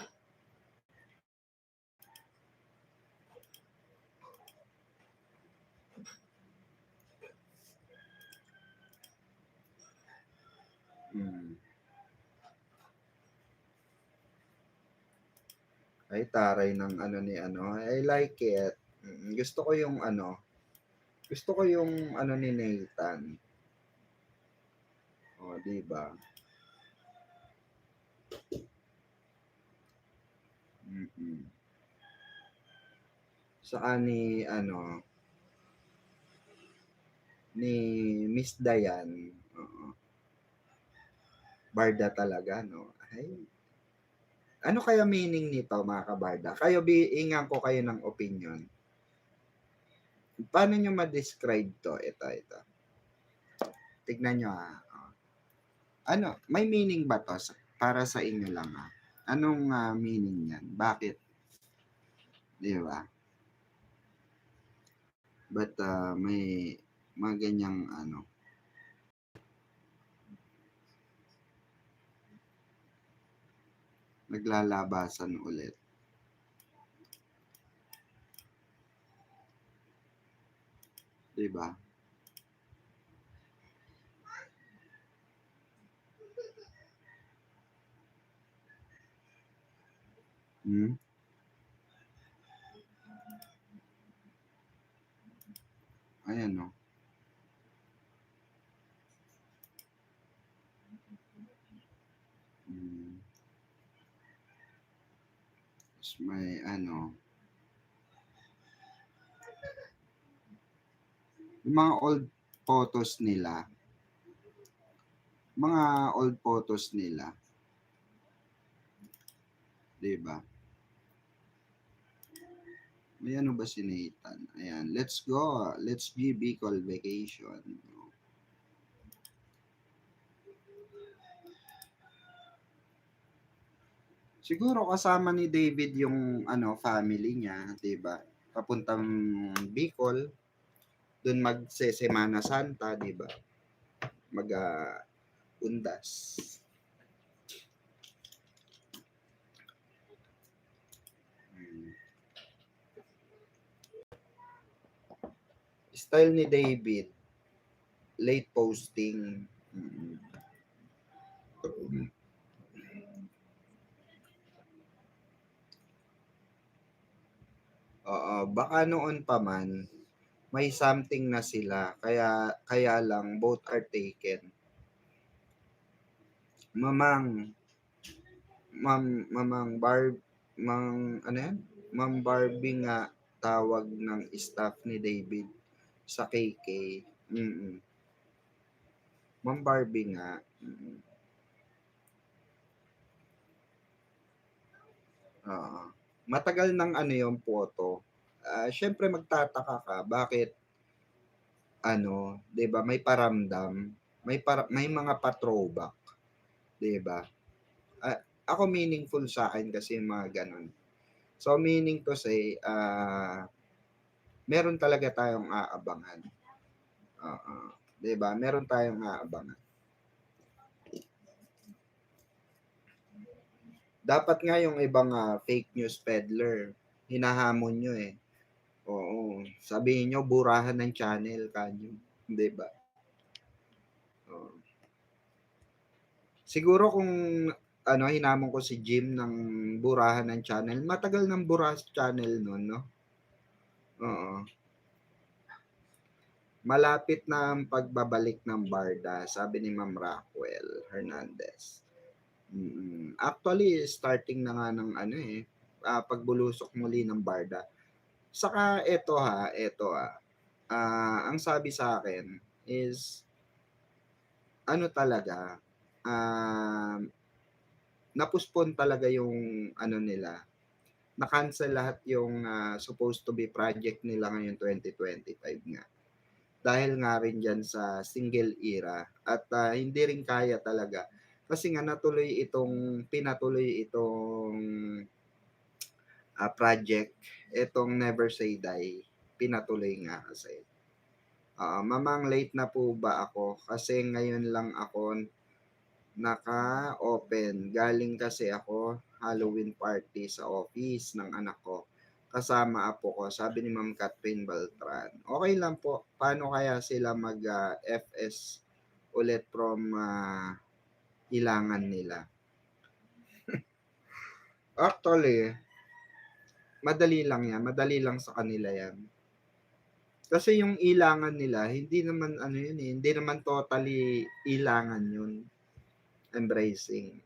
Ay, taray ng I like it. Gusto ko yung ni Nathan. Di ba? Saka ni Miss Dayan. Barda talaga, no? Ay, ano kaya meaning nito, mga kabarda? Kayo, biingan ko kayo ng opinion. Paano nyo ma-describe to? Ito. Tignan nyo Ano, may meaning ba to? Para sa inyo lang Anong meaning yan? Bakit? Di ba? But may mga ganyang naglalabasan ulit. Di ba? Hmm? Ayan Tapos may yung mga old photos nila, di ba? May ba si Nathan? Ayan, let's go. Let's be Bicol vacation. Siguro kasama ni David yung family niya, 'di ba? Papuntang Bicol, doon magse-Semana Santa, 'di ba? Undas. Style ni David, late posting. Baka noon pa man may something na sila kaya lang both are taken. Ma'am Barbie nga tawag ng staff ni David sa KK. Ma'am Barbie nga. Matagal ng yung photo. Syempre magtataka ka bakit 'di ba, may paramdam, may mga pa-throwback, 'di ba? Ako meaningful sa akin kasi yung mga ganun. So meaning to say, meron talaga tayong aabangan. 'Di ba? Meron tayong aabangan. Dapat nga yung ibang fake news peddler, hinahamon nyo Oo. Sabihin nyo, burahan ng channel kanyo. Di ba? Siguro kung hinamon ko si Jim ng burahan ng channel, matagal ng burahan sa channel nun, no? Oo. Malapit na ang pagbabalik ng Barda, sabi ni Ma'am Rockwell Hernandez. Actually, starting na nga ng pagbulusok muli ng Barda. Saka ito ang sabi sa akin is talaga napuspon talaga yung nila, na-cancel lahat yung supposed to be project nila ngayong 2025 nga. Dahil nga rin dyan sa single era at hindi rin kaya talaga kasi nga pinatuloy itong project, itong Never Say Die, pinatuloy nga kasi. Mamang late na po ba ako? Kasi ngayon lang ako naka-open. Galing kasi ako Halloween party sa office ng anak ko. Kasama apo ko, sabi ni Ma'am Catherine Beltran. Okay lang po. Paano kaya sila mag-FS ulit from ilangan nila? Actually, madali lang yan. Madali lang sa kanila yan. Kasi yung ilangan nila, hindi naman hindi naman totally ilangan yun. Embracing.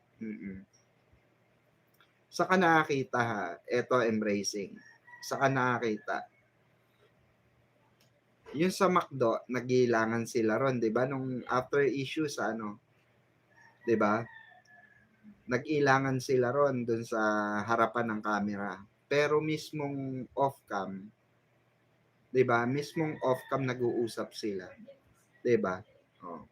Saka nakakita eto embracing. Saka nakakita. Yung sa McDo, nagilangan sila ron, 'di ba? Nung after issue sa 'di ba? Nag-ilangan sila ron dun sa harapan ng camera. Pero mismong off cam, 'di 'Di ba? Mismong off-cam nag-uusap sila, 'di ba? Oh.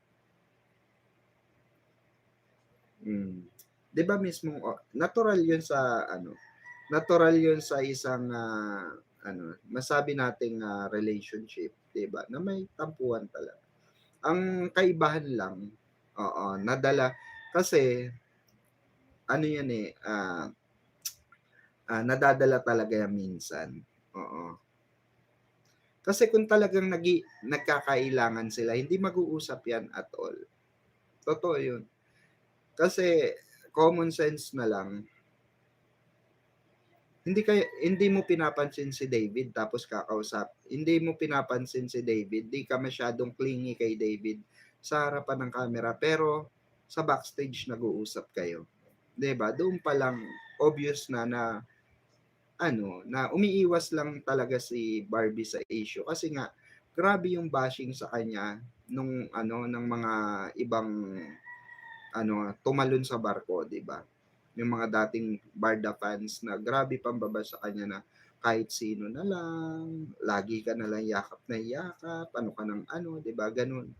Mm. 'Di ba mismong natural 'yun sa ano, natural 'yun sa isang ano, masabi nating relationship, 'di ba? Na may tampuhan talaga. Ang kaibahan lang, oo, nadala kasi ano 'yan eh, nadadala talaga yan minsan. Oo. Kasi kung talagang nagkakailangan sila, hindi mag-uusap yan at all. Totoo yun. Kasi common sense na lang, hindi mo pinapansin si David tapos hindi mo pinapansin si David, di ka masyadong clingy kay David sa harapan ng camera, pero sa backstage nag-uusap kayo. 'Di ba? Doon pa lang obvious na na umiiwas lang talaga si Barbie sa issue kasi nga grabe yung bashing sa kanya ng mga ibang tumalon sa barko, 'di ba? Yung mga dating Barda fans na grabe pambaba sa kanya na kahit sino na lang, lagi ka na lang yakap na yakap, ano ka ng ano, 'di ba? Ganun.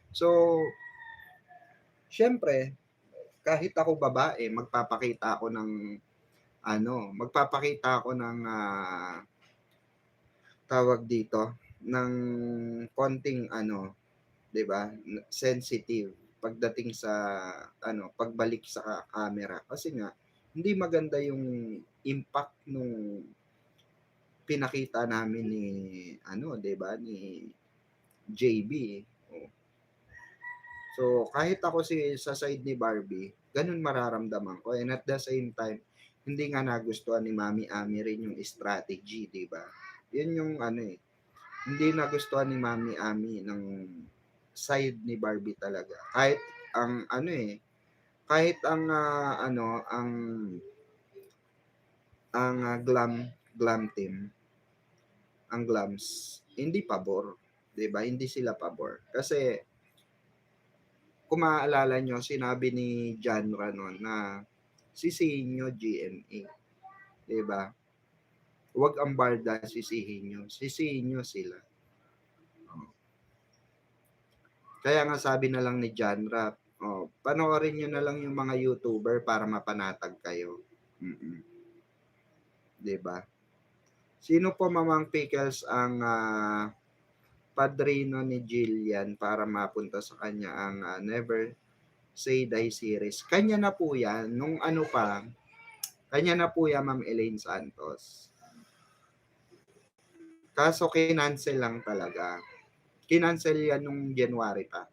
So, syempre, kahit ako babae, magpapakita ako ng tawag dito, ng konting 'di ba, sensitive pagdating sa pagbalik sa camera. Kasi nga hindi maganda yung impact nung pinakita namin ni 'di ba, ni JB. Oh. So, kahit ako sa side ni Barbie, ganun mararamdaman ko. And at the same time, hindi nga nagustuhan ni Mami Ami rin yung strategy, 'di ba? Yun yung hindi nagustuhan ni Mami Ami ng side ni Barbie talaga. Kahit ang kahit ang glam team, ang glams, hindi pabor, 'di ba? Hindi sila pabor. Kasi kung maaalala nyo, sinabi ni Janra noon na sisihin nyo GMA, 'di ba? Huwag ang Barda sisihin nyo sila. Kaya nga sabi na lang ni Janra, panoorin nyo na lang yung mga YouTuber para mapanatag kayo. 'Di ba? Sino po Mamang Pickles ang padrino ni Jillian para mapunta sa kanya ang Never Say Die series? Kanya na po yan. Kanya na po yan, Ma'am Elaine Santos. Kaso kinancel lang talaga. Kinancel yan nung January pa.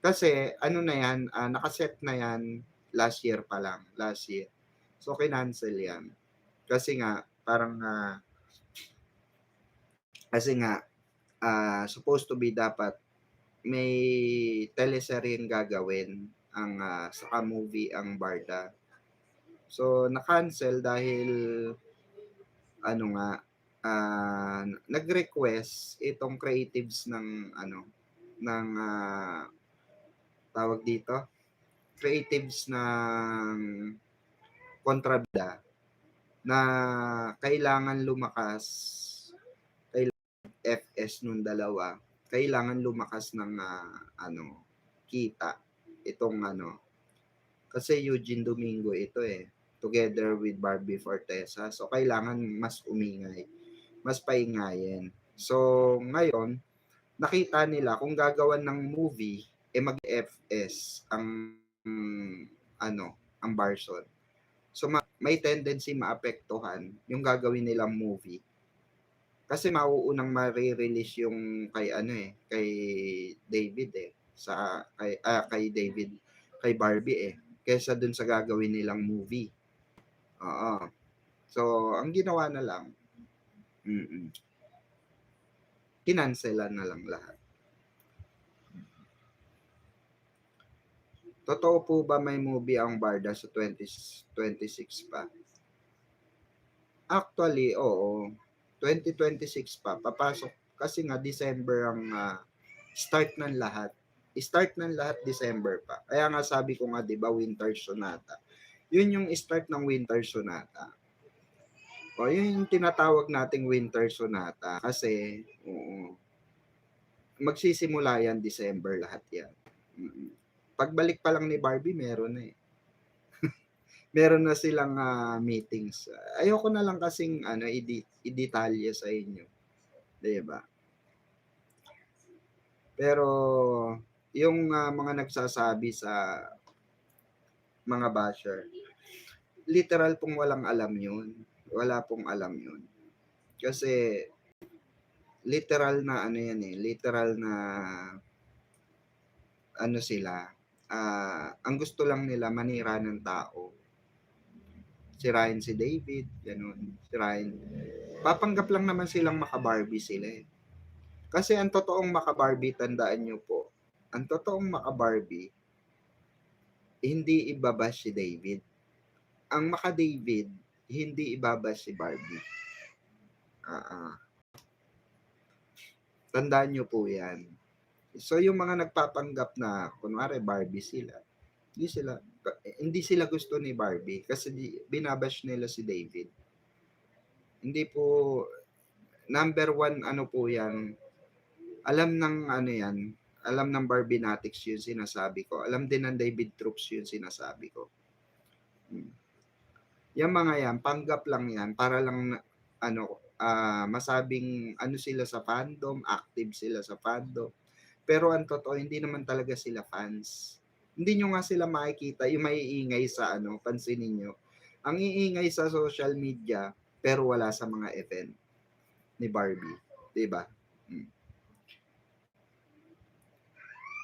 Kasi na yan, nakaset na yan last year pa lang. Last year. So kinancel yan. Kasi nga, parang supposed to be dapat may teleseryeng gagawin ang saka movie ang Barda. So na-cancel dahil nag-request itong creatives ng tawag dito, creatives ng kontrabida na kailangan lumakas FS nung dalawa, kailangan lumakas ng kita itong kasi Eugene Domingo ito together with Barbie Fortesa. So kailangan mas umingay, mas paingayin. So ngayon, nakita nila kung gagawan ng movie mag-FS ang ang Barson. So may tendency maapektuhan yung gagawin nilang movie. Kasi mauunang ma-release yung kay David kay David, kay Barbie kaysa dun sa gagawin nilang movie. Oo. So, ang ginawa na lang, kinanselan na lang lahat. Totoo po ba may movie ang Barda sa 2026 pa? Actually, oo. 2026 pa. Papasok. Kasi nga, December ang start ng lahat. Start ng lahat December pa. Kaya nga sabi ko nga, di ba, Winter Sonata. Yun yung start ng Winter Sonata. O yun yung tinatawag nating winter sonata kasi oo, magsisimula yan December lahat yan. Pagbalik pa lang ni Barbie meron na eh. Meron na silang meetings. Ayoko na lang kasing i-detalye sa inyo, 'di ba? Pero yung mga nagsasabi sa mga basher, literal pong walang alam 'yun. Wala pong alam 'yun. Kasi literal na ano 'yan eh, literal na ano sila, ang gusto lang nila manira ng tao. Sirain si David, ganun. Sirain. Papanggap lang naman silang maka-Barbie sila eh. Kasi ang totoong maka-Barbie, tandaan nyo po, ang totoong maka-Barbie, hindi ibabash si David. Ang maka-David, hindi ibabash si Barbie. Tandaan nyo po yan. So yung mga nagpapanggap na, kunwari Barbie sila, hindi sila gusto ni Barbie kasi binabash nila si David. Hindi po, number one ano po yan, alam ng ano yan, alam ng Barbinatics yun sinasabi ko. Alam din ng David Troops yun sinasabi ko. Yung mga yan, panggap lang yan para lang masabing ano sila sa fandom, active sila sa fandom. Pero ang totoo, hindi naman talaga sila fans. Hindi nyo nga sila makikita, yung maiingay sa pansinin nyo. Ang iingay sa social media, pero wala sa mga event ni Barbie. Diba?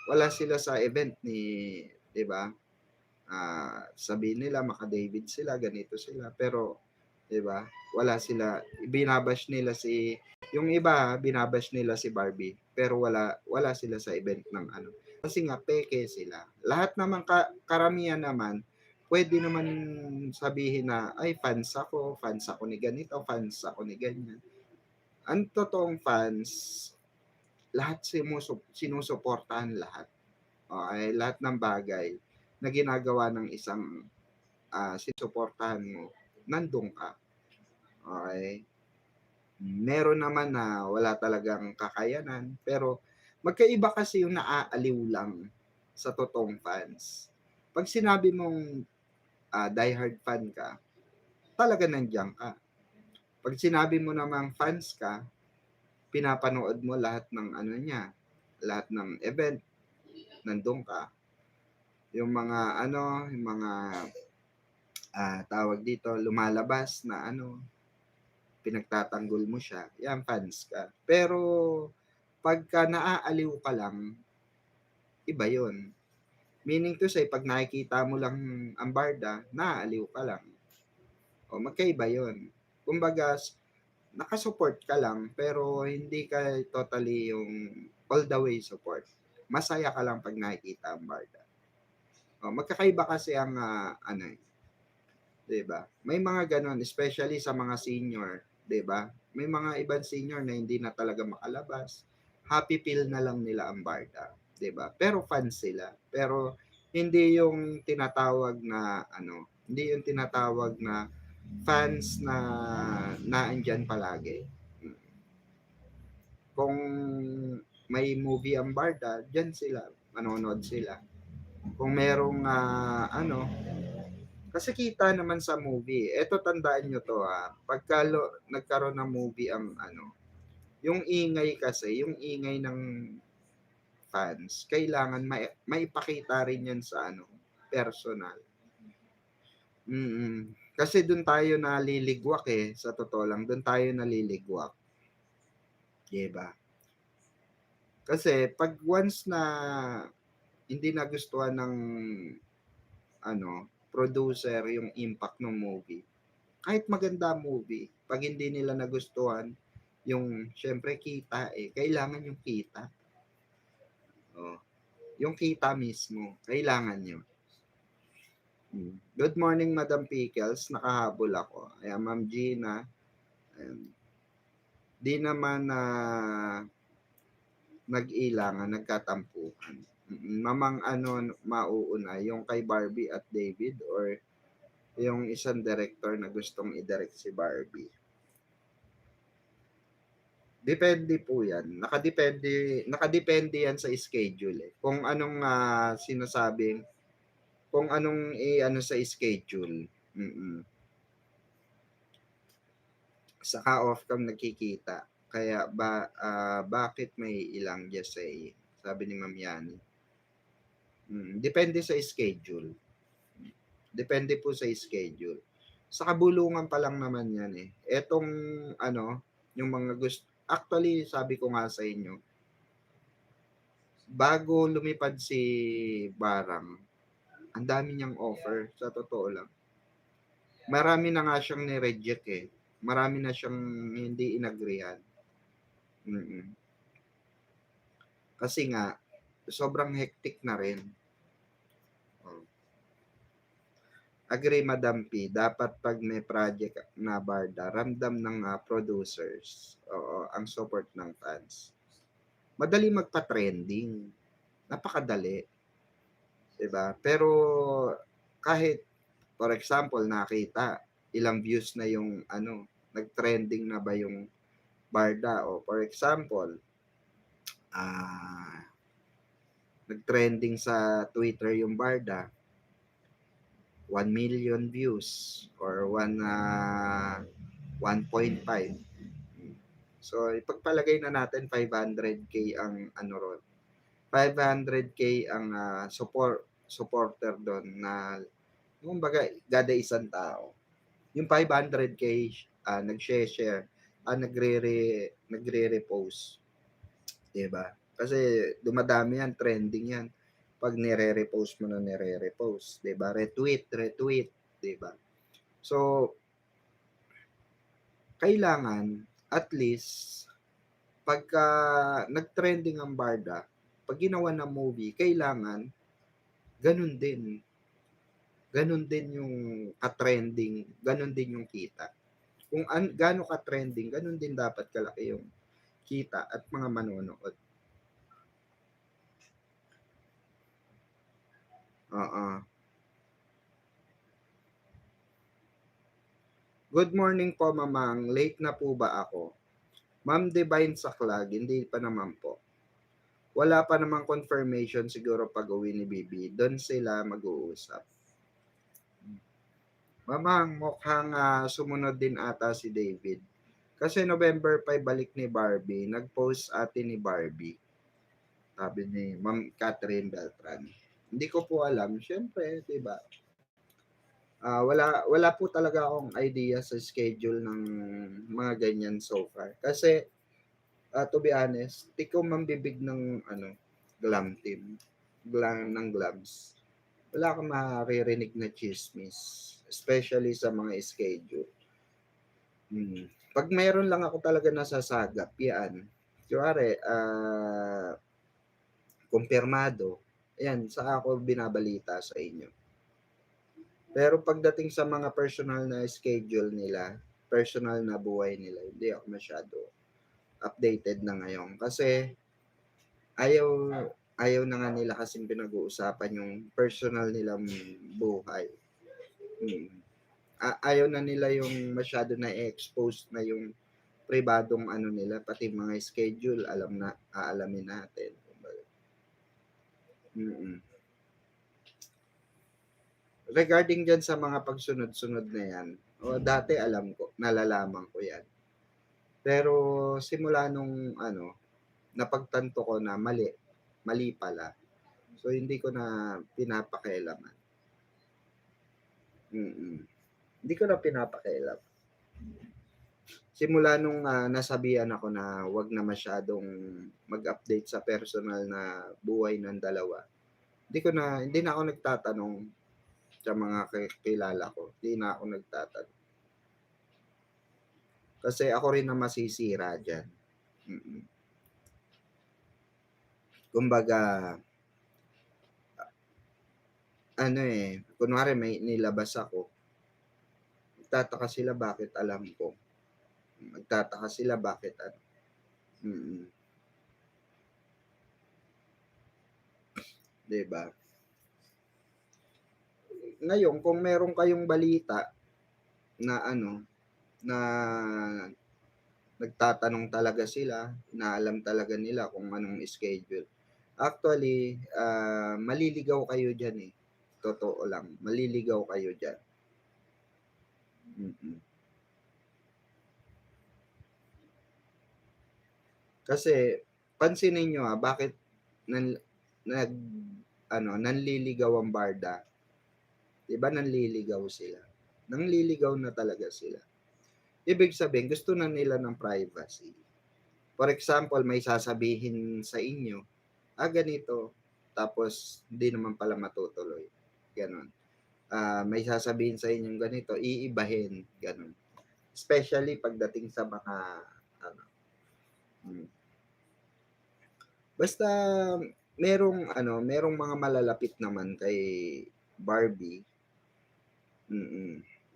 Wala sila sa event ni, diba? Sabihin nila, maka-David sila, ganito sila. Pero, diba? Wala sila, binabash nila yung iba, binabash nila si Barbie. Pero wala sila sa event ng Kasi nga, peke sila. Lahat naman, karamihan naman, pwede naman sabihin na, ay, fans ako ni ganito, fans ako ni ganyan. Ang totoong fans, lahat sinusuportahan lahat. Okay, lahat ng bagay na ginagawa ng isang sinusuportahan mo, nandun ka. Okay? Meron naman na wala talagang kakayanan, pero magkaiba kasi yung naaaliw lang sa totoong fans. Pag sinabi mong diehard fan ka, talaga nandiyan ka. Pag sinabi mo namang fans ka, pinapanood mo lahat ng niya, lahat ng event, nandun ka. Yung mga yung mga tawag dito, lumalabas na pinagtatanggol mo siya, yan, fans ka. Pero pagka naaaliw ka lang, iba yun. Meaning to say, pag nakikita mo lang ang barda, naaaliw ka lang. O magkaiba yun. Kumbaga, nakasupport ka lang, pero hindi ka totally yung all the way support. Masaya ka lang pag nakikita ang barda. O, magkakaiba kasi ang diba? May mga ganon, especially sa mga senior, diba? May mga ibang senior na hindi na talaga makalabas. Happy feel na lang nila ang barda, diba? Pero fans sila. Pero hindi yung tinatawag na hindi yung tinatawag na fans na naandyan palagi. Kung may movie ang barda, dyan sila, manonood sila. Kung merong kasi kita naman sa movie. Eto, tandaan nyo to pagka nagkaroon ng movie ang yung ingay kasi, yung ingay ng fans, kailangan maipakita rin yan sa personal. Kasi doon tayo naliligwak sa totoo lang, doon tayo naliligwak. Diba? Kasi pag once na hindi nagustuhan ng producer yung impact ng movie, kahit maganda movie, pag hindi nila nagustuhan yung syempre kita kailangan yung kita. Yung kita mismo, kailangan yun. Good morning, Madam Pickles. Nakahabol ako. Ayan, Ma'am Gina. Ayan. Di naman nag-ilangan, nagkatampuhan. Mamang mauuna, yung kay Barbie at David or yung isang director na gustong i-direct si Barbie. Depende po yan. Nakadepende yan sa schedule eh. Kung anong sinasabing, kung anong ano sa schedule. Saka off cam nagkikita. Kaya bakit may ilang just say, sabi ni Ma'am Yani. Depende sa schedule. Depende po sa schedule. Sa kabulungan pa lang naman yan eh. Etong ano, yung mga gusto, actually sabi ko nga sa inyo, bago lumipad si Barang, ang dami niyang offer, sa totoo lang. Marami na nga siyang ni-reject eh. Marami na siyang hindi inagrihan. Kasi nga, sobrang hectic na rin. Agree, Madam P. Dapat pag may project na barda, ramdam ng producers, ang support ng fans. Madali magpa-trending. Napakadali. Diba? Pero kahit, for example, nakita, ilang views na yung nag-trending na ba yung barda, o for example, nag-trending sa Twitter yung barda, 1 million views or 1.5. So ipagpalagay na natin 500k ang ron. 500k ang supporter doon na kumbaga gada isang tao. Yung 500k nag-share, nagre-repost. 'Di ba? Kasi dumadami yan, trending yan. Pag nire-repost mo na nire-repost, 'di ba? Retweet, 'di ba? So kailangan at least pagka nag-trending ang barda, pag ginawa ng movie, kailangan ganun din. Ganun din yung ka-trending, ganun din yung kita. Kung gaano ka-trending, ganun din dapat kalaki yung kita at mga manonood. Good morning po, Mamang. Late na po ba ako? Ma'am Divine Saklag, hindi pa naman po. Wala pa namang confirmation siguro pag-uwi ni Bibi. Doon sila mag-uusap. Mamang, mukhang sumunod din ata si David. Kasi November 5 balik ni Barbie. Nag-post atin ni Barbie. Sabi ni Ma'am Catherine Beltran. Hindi ko po alam. Siyempre, di ba? Wala po talaga akong idea sa schedule ng mga ganyan so far. Kasi, to be honest, di ko mambibig ng glam team. Ng glams. Wala akong maririnig na chismis. Especially sa mga schedule. Pag mayroon lang ako talaga nasasagap, yan. Kuwari, kumpirmado. Yan, sa ako binabalita sa inyo. Pero pagdating sa mga personal na schedule nila, personal na buhay nila, hindi ako masyado updated na ngayon. Kasi ayaw na nga nila kasing pinag-uusapan yung personal nilang buhay. Ayaw na nila yung masyado na expose na yung pribadong nila, pati mga schedule, aalamin natin. Regarding dyan sa mga pagsunod-sunod na yan, dati alam ko, nalalaman ko yan. Pero simula nung napagtanto ko na mali pala. So hindi ko na pinapakialaman. Hindi ko na pinapakailam. Simula nung nasabihan ako na wag na masyadong mag-update sa personal na buhay ng dalawa. Hindi na ako nagtatanong sa mga kilala ko. Hindi na ako nagtatanong. Kasi ako rin na masisira dyan. Kumbaga, kunwari may nilabas ako, magtataka sila bakit alam ko. Magtataka sila bakit diba? Ngayon, kung meron kayong balita na na nagtatanong talaga sila, inaalam talaga nila kung anong schedule. Actually, maliligaw kayo diyan, eh. Totoo lang, maliligaw kayo diyan. Mm. Kasi pansinin niyo, bakit nanliligaw ang barda? 'Di ba nanliligaw sila? Nanliligaw na talaga sila. Ibig sabihin gusto na nila ng privacy. For example, may sasabihin sa inyo, ganito, tapos hindi naman pala matutuloy, gano'n. May sasabihin sa inyong ganito, iibahin, gano'n. Especially pagdating sa mga ano, basta merong mga malalapit naman kay Barbie.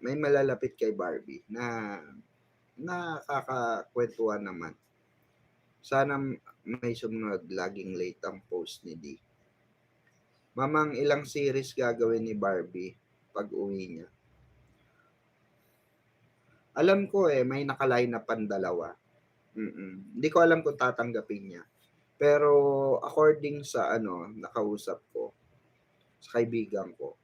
May malalapit kay Barbie na nakakakwentuhan naman. Sana may sumunod, laging late ang post ni D. Mamang ilang series gagawin ni Barbie pag uwi niya? Alam ko may naka-line up ang dalawa. Hindi ko alam kung tatanggapin niya. Pero according sa nakausap ko, sa kaibigan ko,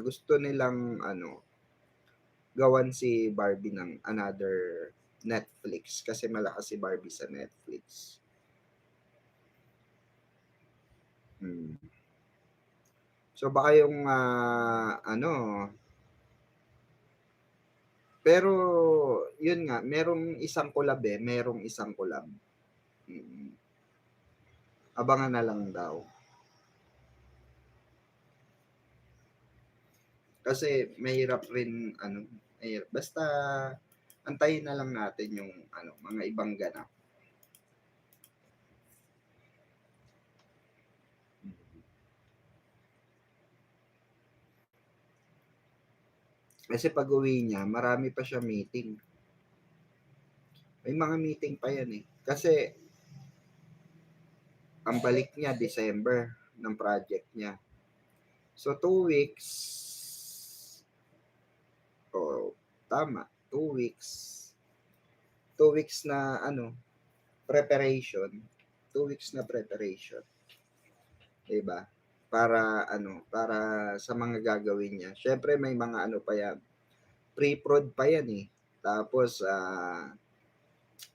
gusto nilang gawan si Barbie ng another Netflix kasi malakas si Barbie sa Netflix. So baka yung pero yun nga, merong isang collab. Abangan na lang daw. Kasi mahirap rin basta antayin na lang natin yung mga ibang ganap. Kasi pag-uwi niya, marami pa siya meeting. May mga meeting pa yan eh. Kasi ang balik niya December ng project niya. So 2 weeks. Tama, 2 weeks. 2 weeks na preparation. 2 weeks na preparation. 'Di ba? Para sa mga gagawin niya. Syempre may mga pa yan. Pre-prod pa yan eh. Tapos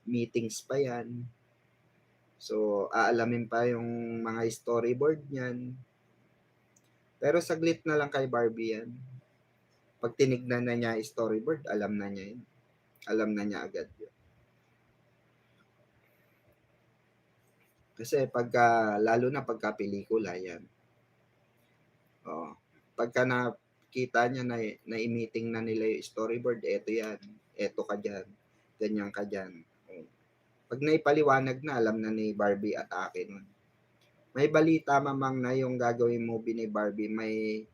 meetings pa yan. So aalamin pa yung mga storyboard niyan. Pero saglit na lang kay Barbie yan. Pag tinignan na niya storyboard, alam na niya yun. Alam na niya agad yun. Kasi lalo na pagka pelikula yan. Pagka nakita niya na i-meeting na nila yung storyboard, eto yan, eto ka dyan, ganyan ka dyan. Pag naipaliwanag na, alam na ni Barbie atake nun. May balita mamang na yung gagawin movie ni Barbie, may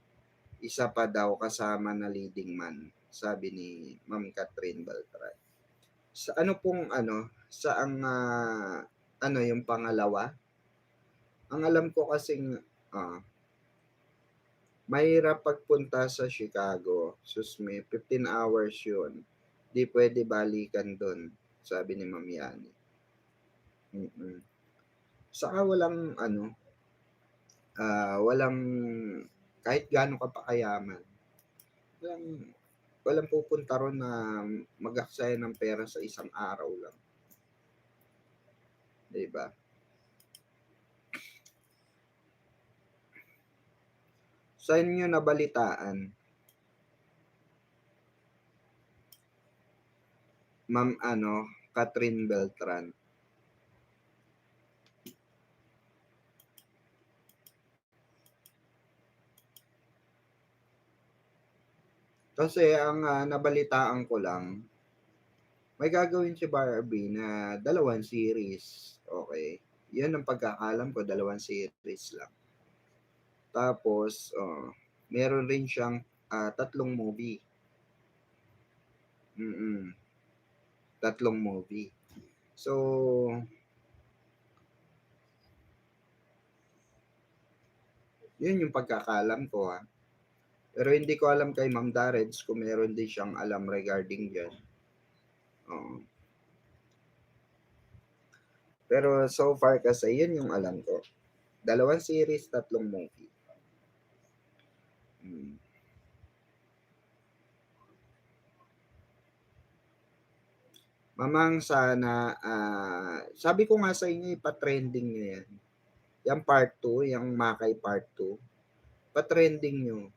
isa pa daw kasama na leading man, sabi ni Ma'am Catherine Beltran. Sa saang yung pangalawa? Ang alam ko kasing mahirap pagpunta sa Chicago. Susme, 15 hours yun. Di pwede balikan doon, sabi ni Ma'am Yani. Saka walang walang kahit gaano ka pa kayaman. Walang pupunta ron na mag-aksaya ng pera sa isang araw lang. Diba? Sa inyo nabalitaan, Ma'am Catherine Beltran, kasi ang nabalitaan ko lang, may gagawin si Barbie na 2 series. Okay. Yan ang pagkakalam ko, 2 series lang. Tapos, meron rin siyang 3 movie. 3 movie. So, yun yung pagkakalam ko Pero hindi ko alam kay Ma'am Dareds kung meron din siyang alam regarding dyan. Oo. Pero so far kasi yun yung alam ko. 2 series, 3 movie. Hmm. Mamang sana, sabi ko nga sa inyo ipa-trending niyo yan. Yang part 2, yang Makay part 2, pa-trending niyo.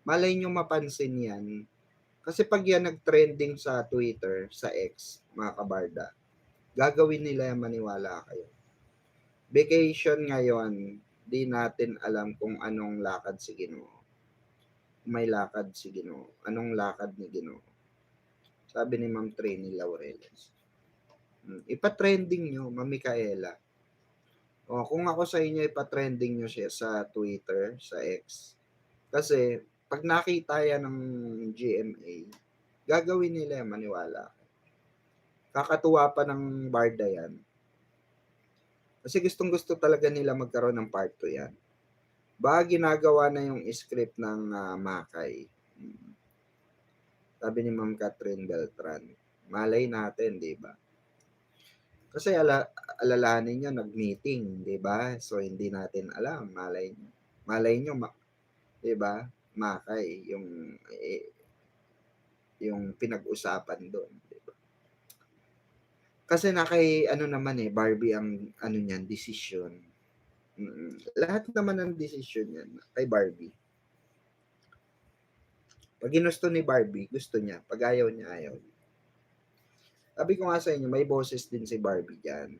Malay niyo mapansin yan. Kasi pag yan nag-trending sa Twitter, sa X, mga kabarda, gagawin nila yan, maniwala kayo. Vacation ngayon, di natin alam kung anong lakad si Ginoo. May lakad si Ginoo. Anong lakad ni Ginoo? Sabi ni Ma'am Trini Laureles. Ipa-trending nyo, Ma'am Micaela. O, kung ako sa inyo, ipa-trending nyo siya sa Twitter, sa X. Kasi, pag nakita yan ng GMA, gagawin nila yan, maniwala. Kakatuwa pa ng barda yan. Kasi gustong-gusto talaga nila magkaroon ng part 2 yan. Baka ginagawa na yung script ng Makay. Sabi ni Ma'am Catherine Beltran. Malay natin, di ba? Kasi alalahanin nyo, nag-meeting, di ba? So, hindi natin alam. Malay nyo, di ba? Makay, yung pinag-usapan doon. Di ba? Kasi ano naman Barbie ang ano niyan, decision. Lahat naman ng decision yan kay Barbie. Pag ginusto ni Barbie, gusto niya. Pag ayaw niya, ayaw niya. Sabi ko nga sa inyo, may boses din si Barbie dyan.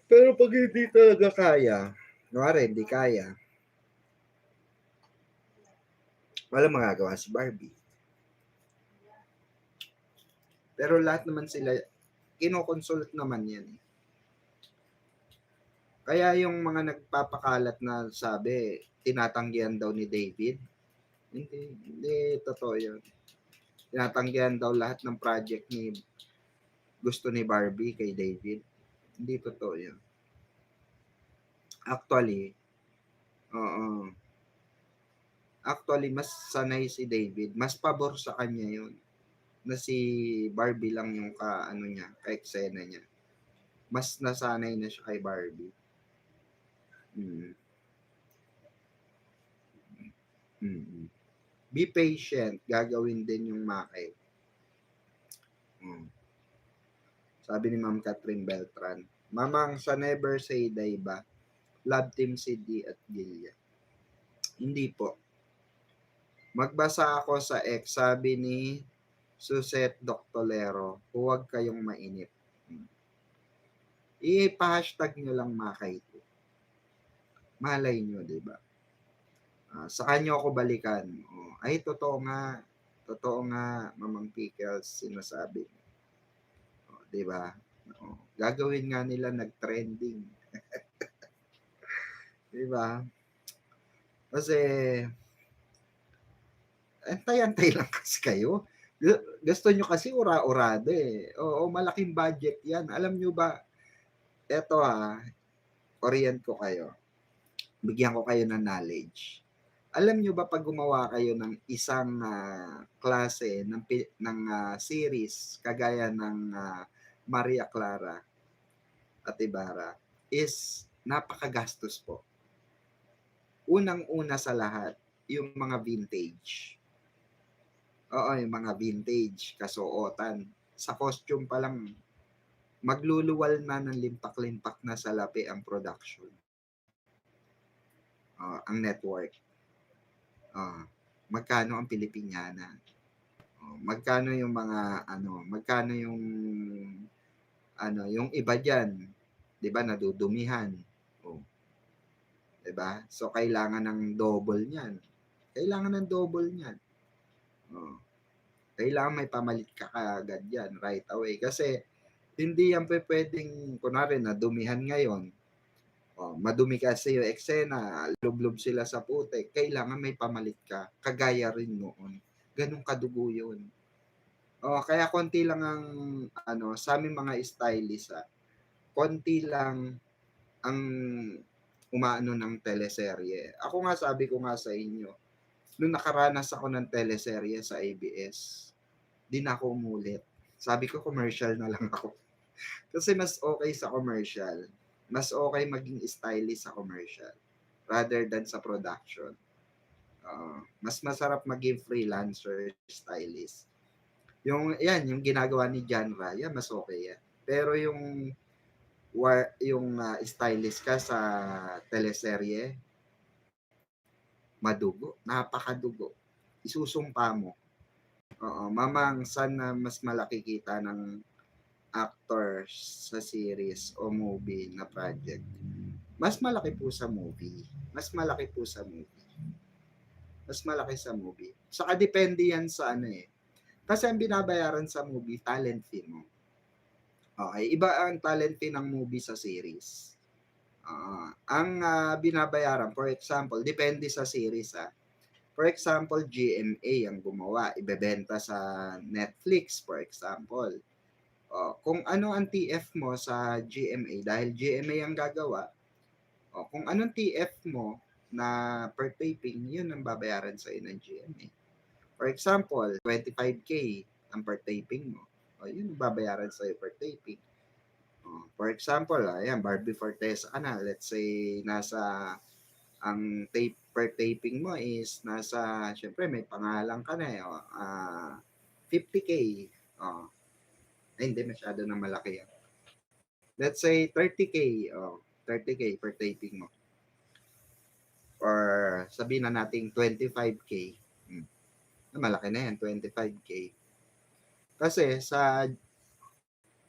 Pero pag hindi talaga kaya, hindi kaya, wala magagawa si Barbie. Pero lahat naman sila, kinoconsult naman yan. Kaya yung mga nagpapakalat na sabi, tinatanggihan daw ni David, hindi totoo yun. Tinatanggihan daw lahat ng project ni gusto ni Barbie kay David. Hindi totoo yun. Actually, mas sanay si David. Mas pabor sa kanya yun. Na si Barbie lang yung ka-eksena niya. Mas nasanay na siya kay Barbie. Be patient. Gagawin din yung Makay. Sabi ni Ma'am Catherine Beltran. Mamang sa Never Say Die ba? Love Team CD at Gilya. Hindi po. Magbasa ako sa X. Sabi ni Suset Doctolero, huwag kayong mainip. I-hashtag nyo lang Makay to. Malay nyo, di ba? Sa kanyo ako balikan. Ay, totoo nga, Mamang Pickles, sinasabi. Di ba? Gagawin nga nila nag-trending. Di ba? Kasi, antay-antay lang kasi kayo. Gusto nyo kasi ura-urado Oo, malaking budget yan. Alam nyo ba, eto orient ko kayo. Bigyan ko kayo ng knowledge. Alam nyo ba pag gumawa kayo ng isang klase ng series kagaya ng Maria Clara at Ibarra is napakagastos po. Unang-una sa lahat, yung mga vintage. Oo, yung mga vintage, kasuotan. Sa costume pa lang, magluluwal na ng limpak-limpak na salapi ang production. Ang network. Magkano ang Pilipiniana? Magkano yung mga magkano yung yung iba diyan, 'di ba, nadudumihan. 'Di ba? So kailangan ng double niyan. Kailangan may pamalit ka kaagad yan right away kasi hindi yan pwedeng kunwari nadumihan ngayon. Madumi kasi yung eksena, lublob sila sa putik, kailangan may pamalit ka, kagaya rin noon. Ganun kadugo yun. Kaya konti lang ang, sa aming mga stylist, konti lang ang umaano ng teleserye. Ako nga, sabi ko nga sa inyo, nung nakaranas ako ng teleserye sa ABS, di na ako umulit. Sabi ko commercial na lang ako. Kasi mas okay sa commercial. Mas okay maging stylist sa commercial rather than sa production. Mas masarap maging freelancer stylist. Yung ginagawa ni John Raya, mas okay yan. Pero yung stylist ka sa teleserye, madugo, napakadugo. Isusumpa mo. Mamang sana mas malaki kita ng actor sa series o movie na project. Mas malaki po sa movie. Mas malaki po sa movie. Mas malaki sa movie. Saka depende yan sa ano eh. Kasi ang binabayaran sa movie, talent fee mo. Okay, iba ang talent fee ng movie sa series. Ang binabayaran, for example, depende sa series For example, GMA ang gumawa, ibebenta sa Netflix, for example. Kung ano ang TF mo sa GMA, dahil GMA ang gagawa, kung anong TF mo na per taping, yun ang babayaran sa ng GMA. For example, 25K ang per taping mo. Yun ang babayaran sa per taping. For example, ayan, Barbie Fortesa ka na. Let's say, nasa ang per taping mo is nasa, syempre may pangalan ka na 50K. Hindi masyado na malaki yan. Let's say 30K. 30K per taping mo. Or sabihin na natin 25K. Malaki na yan, 25K. Kasi sa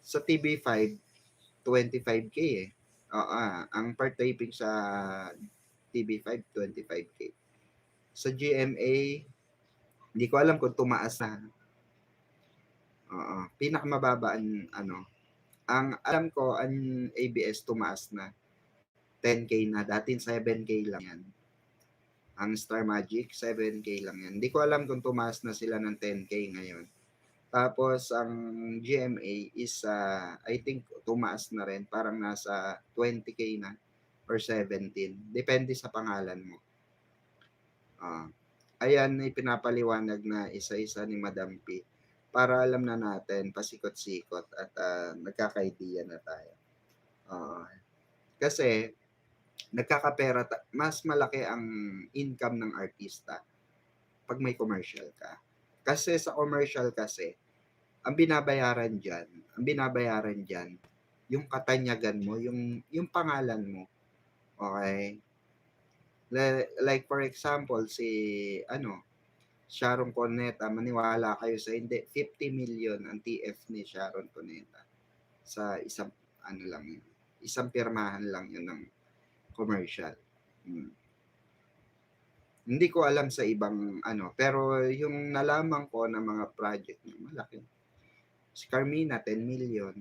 TV5, 25K eh. Ang per taping sa TV5, 25K. Sa GMA, hindi ko alam kung tumaas na. Pinakamababa ang alam ko, ang ABS tumaas na. 10K na. Dati 7K lang yan. Ang Star Magic, 7K lang yan. Hindi ko alam kung tumaas na sila ng 10K ngayon. Tapos, ang GMA is, I think, tumaas na rin. Parang nasa 20K na or 17. Depende sa pangalan mo. Ayan, ipinapaliwanag na isa-isa ni Madam P. Para alam na natin, pasikot-sikot at nagkaka-idea na tayo. Kasi, nagkakapera, mas malaki ang income ng artista pag may commercial ka. Kasi sa commercial kasi, ang binabayaran dyan, yung katanyagan mo, yung pangalan mo. Okay? Like for example, si Sharon Cuneta, maniwala kayo sa hindi, 50 million ang TF ni Sharon Cuneta sa isang isang pirmahan lang yun ng commercial. Hindi ko alam sa ibang pero yung nalaman ko na mga project na malaki. Si Carmina, 10 million.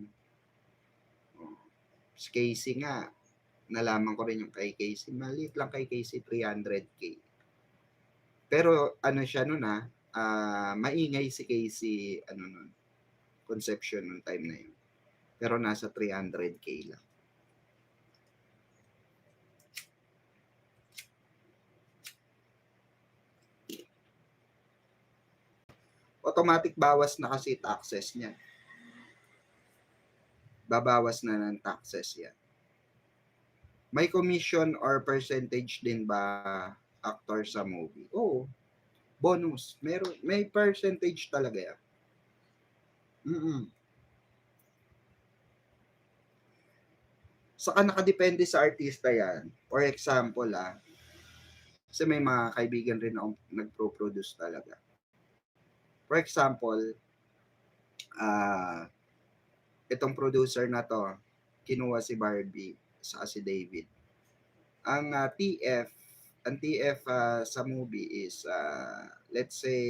Si Casey nga, nalaman ko rin yung kay Casey. Maliit lang kay Casey, 300K. Pero siya nun maingay si Casey, nun, Conception nung time na yun. Pero nasa 300K lang. Automatic bawas na kasi taxes niya. Babawas na ng taxes yan. May commission or percentage din ba actor sa movie? Oo. Bonus. May percentage talaga yan. Saka nakadepende sa artista yan. For example, kasi may mga kaibigan rin akong nagpro-produce talaga. For example, itong producer na to, kinuha si Barbie sa si David. Ang TF sa movie is let's say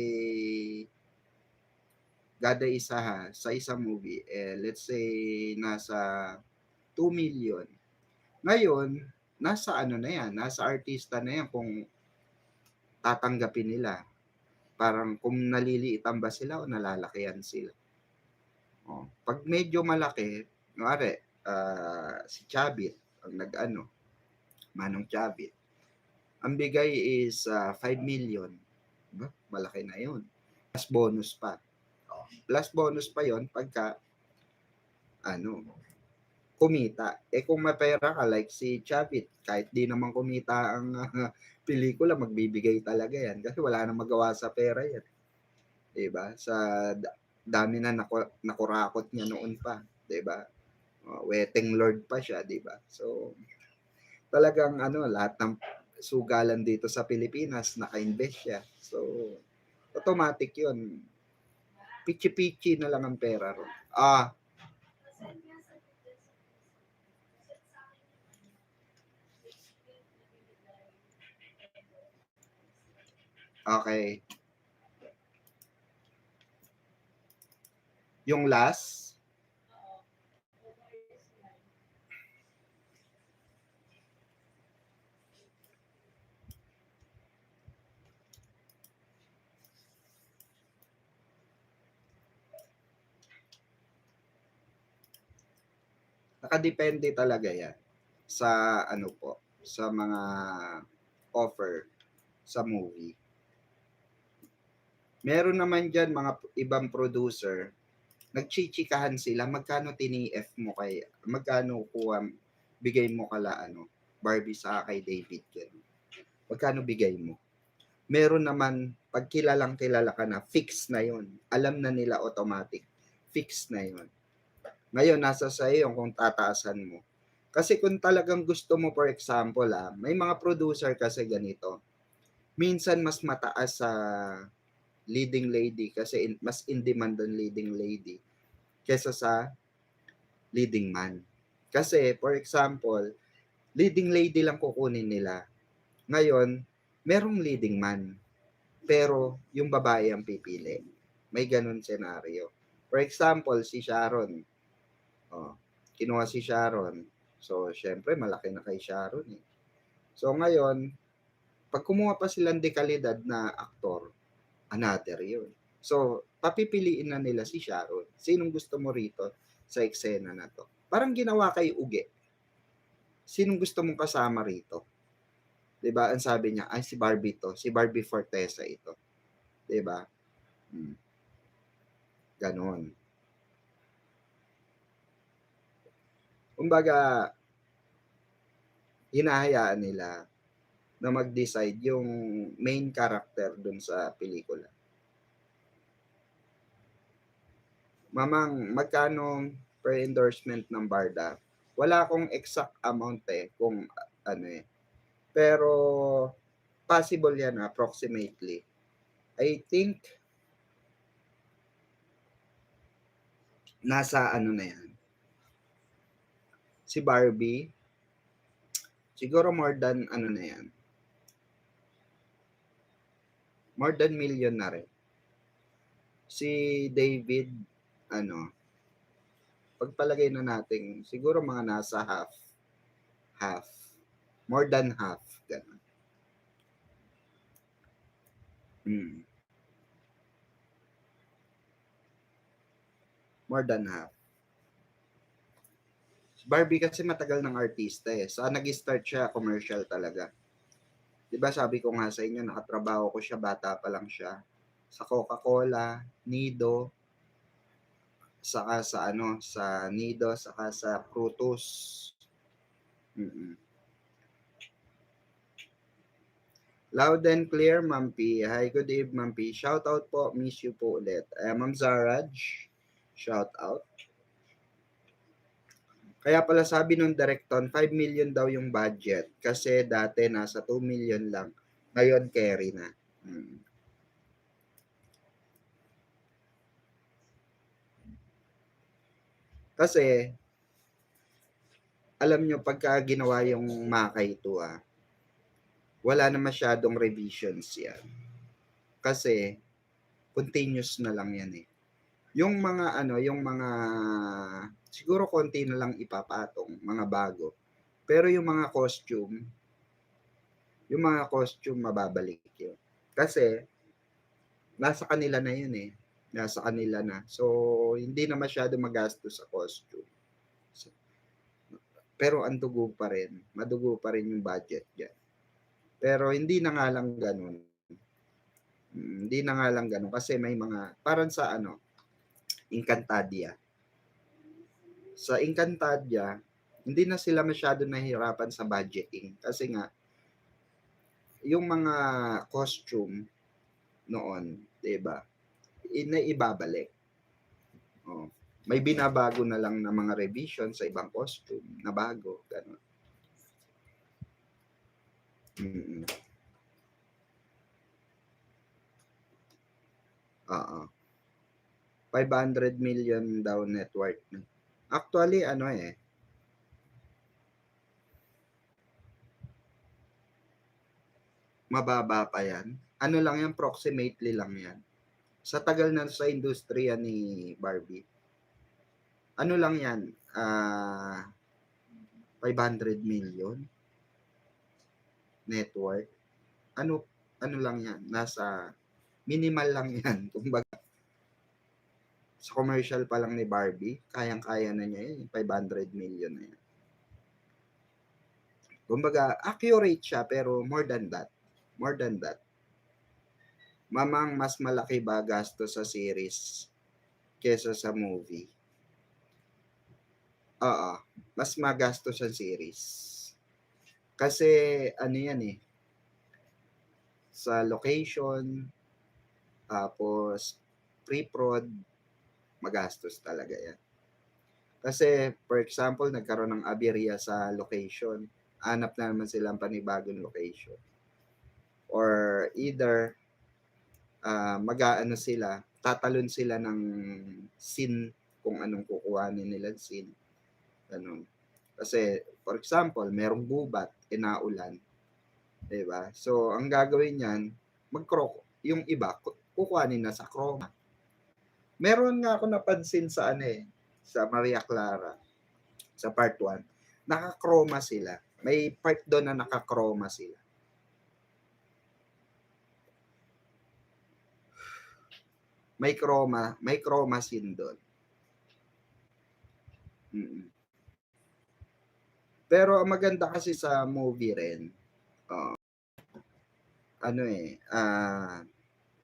gada isa sa isang movie, let's say nasa 2 million. Ngayon, nasa na yan, nasa artista na yan kung tatanggapin nila. Parang kung naliliitan ba sila o nalalakihan sila. Pag medyo malaki, kunwari, si Chavit, ang Manong Chavit, ang bigay is 5 million. malaki na yun. Plus bonus pa. Plus bonus pa yon pagka, kumita. Kung may pera ka, like si Chavit, kahit di naman kumita ang pelikula, magbibigay talaga yan. Kasi wala nang magawa sa pera yan. Diba? Sa dami na nakurakot niya noon pa. Diba? Weteng Lord pa siya, diba? So, talagang lahat ng sugalan dito sa Pilipinas, naka-invest siya. So, automatic yun. Pichi-pichi na lang ang pera ron. Okay. Yung last, nakadepende talaga yan sa sa mga offer sa movie. Meron naman dyan mga ibang producer, nagchichikahan sila, magkano tini-F mo magkano bigay mo kala Barbie sa kay David yan. Magkano bigay mo? Meron naman, pag kilalang kilala ka na, fix na yon. Alam na nila automatic. Fix na yon. Ngayon, nasa sa iyo kung tataasan mo. Kasi kung talagang gusto mo, for example, may mga producer kasi ganito. Minsan mas mataas sa leading lady kasi mas in demand ang leading lady kesa sa leading man. Kasi, for example, leading lady lang kukunin nila. Ngayon, merong leading man. Pero, yung babae ang pipili. May ganun senaryo. For example, si Sharon. Kinuha si Sharon. So, syempre, malaki na kay Sharon eh. So, ngayon, pag kumuha pa silang dekalidad na aktor, another yun. So, papipiliin na nila si Sharon. Sinong gusto mo rito sa eksena na to? Parang ginawa kay Uge. Sinong gusto mong kasama rito? 'Di ba? Ang sabi niya, ay si Barbie to. Si Barbie Fortesa ito. 'Di ba? Ganon. Kumbaga, hinahayaan nila na mag-decide yung main character dun sa pelikula. Mamang, magkano per endorsement ng Barda? Wala akong exact amount kung Pero, possible yan approximately. I think, nasa na yan. Si Barbie, siguro more than na yan. More than million na rin. Si David, pagpalagay na natin, siguro mga nasa half. More than half. Ganun. More than half. Barbie kasi matagal ng artista eh. So, nag-start siya, commercial talaga. Diba sabi ko nga sa inyo, nakatrabaho ko siya, bata pa lang siya. Sa Coca-Cola, Nido, saka sa sa Nido, saka sa Frutos. Loud and clear, Ma'am P. Hi, good evening, Ma'am P. Shout out po, miss you po ulit. Ma'am Zaraj, shout out. Kaya pala sabi nung directon, 5 million daw yung budget. Kasi dati nasa 2 million lang. Ngayon, carry na. Kasi, alam nyo, pagka ginawa yung Makay ito, wala na masyadong revisions yan. Kasi, continuous na lang yan eh. Yung mga siguro konti na lang ipapatong, mga bago. Pero yung mga costume mababalik yun. Kasi, nasa kanila na yun eh. Nasa kanila na. So, hindi na masyado magastos sa costume. So, pero ang dugo pa rin. Madugo pa rin yung budget dyan. Pero hindi na nga lang ganun. Hindi na nga lang gano'n kasi may mga parang sa ano, Encantadia. Sa Encantadia, hindi na sila masyado nahihirapan sa budgeting kasi nga yung mga costume noon, 'di ba? Naibabalik. Oh. May binabago na lang na mga revision sa ibang costume na bago, gano'n. Mm. Oo. 500 million daw net worth. Actually, ano eh, mababa pa yan. Ano lang yan, approximately lang yan. Sa tagal na sa industriya ni Barbie, ano lang yan, 500 million net worth. Ano lang yan, nasa minimal lang yan. Kumbaga, sa commercial pa lang ni Barbie, kayang-kaya na niya yun, 500 million na yan. Kumbaga, accurate siya, pero more than that. More than that. Mamang mas malaki ba gasto sa series kesa sa movie? Oo, mas magasto sa series. Kasi ano yan eh, sa location, tapos pre-prod, magastos talaga yan. Kasi, for example, nagkaroon ng aberya sa location, hanap na naman silang panibagong location. Or either, mag-aano sila, tatalon sila ng scene kung anong kukuhanin nilang scene. Ganun. Kasi, for example, merong gubat, inaulan. Diba? So, ang gagawin niyan, yung iba, kukuhanin na sa chroma. Meron nga ako napansin sa sa Maria Clara, sa part 1, naka-chroma sila. May part doon na naka-chroma sila. May chroma scene doon. Pero ang maganda kasi sa movie rin,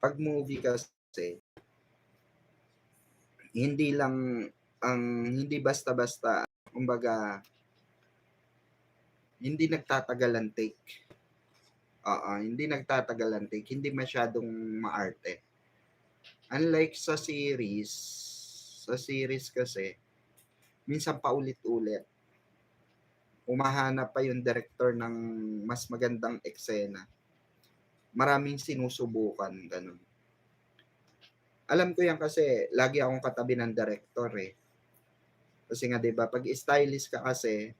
pag movie kasi, hindi basta-basta, kumbaga, hindi nagtatagal ang take. Hindi nagtatagal ang take, hindi masyadong maarte. Unlike sa series kasi, minsan paulit-ulit. Umahanap pa yung director ng mas magandang eksena. Maraming sinusubukan, ganun. Alam ko yan kasi lagi akong katabi ng director eh. Kasi nga 'di ba, pag stylist ka kasi,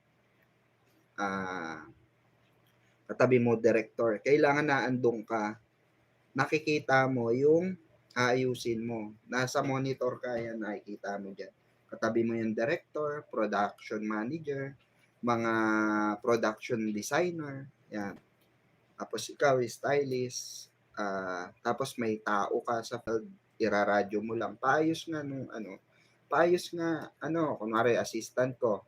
katabi mo director, kailangan naandun ka, nakikita mo yung aayusin mo. Nasa monitor ka yan, nakikita mo dyan. Katabi mo yung director, production manager, mga production designer, yan. Tapos ikaw, stylist, tapos may tao ka sa field, iraradyo mo lang, paayos nga kunwari assistant ko,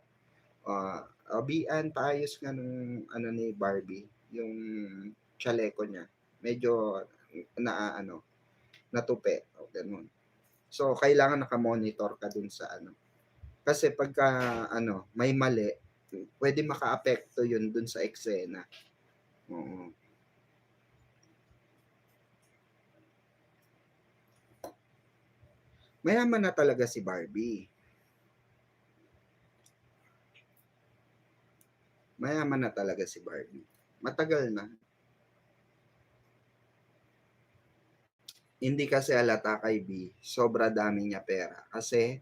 Bian, paayos nga nung ni Barbie, yung chaleco niya, medyo natupi, o ganun. So, kailangan naka-monitor ka dun sa kasi pagka may mali, pwede maka-apekto yun dun sa eksena. Oo. Mayaman na talaga si Barbie. Mayaman na talaga si Barbie. Matagal na. Hindi kasi halata kay B, sobra dami niya pera. Kasi,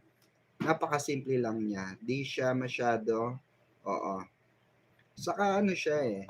napakasimple lang niya. Di siya masyado, saka siya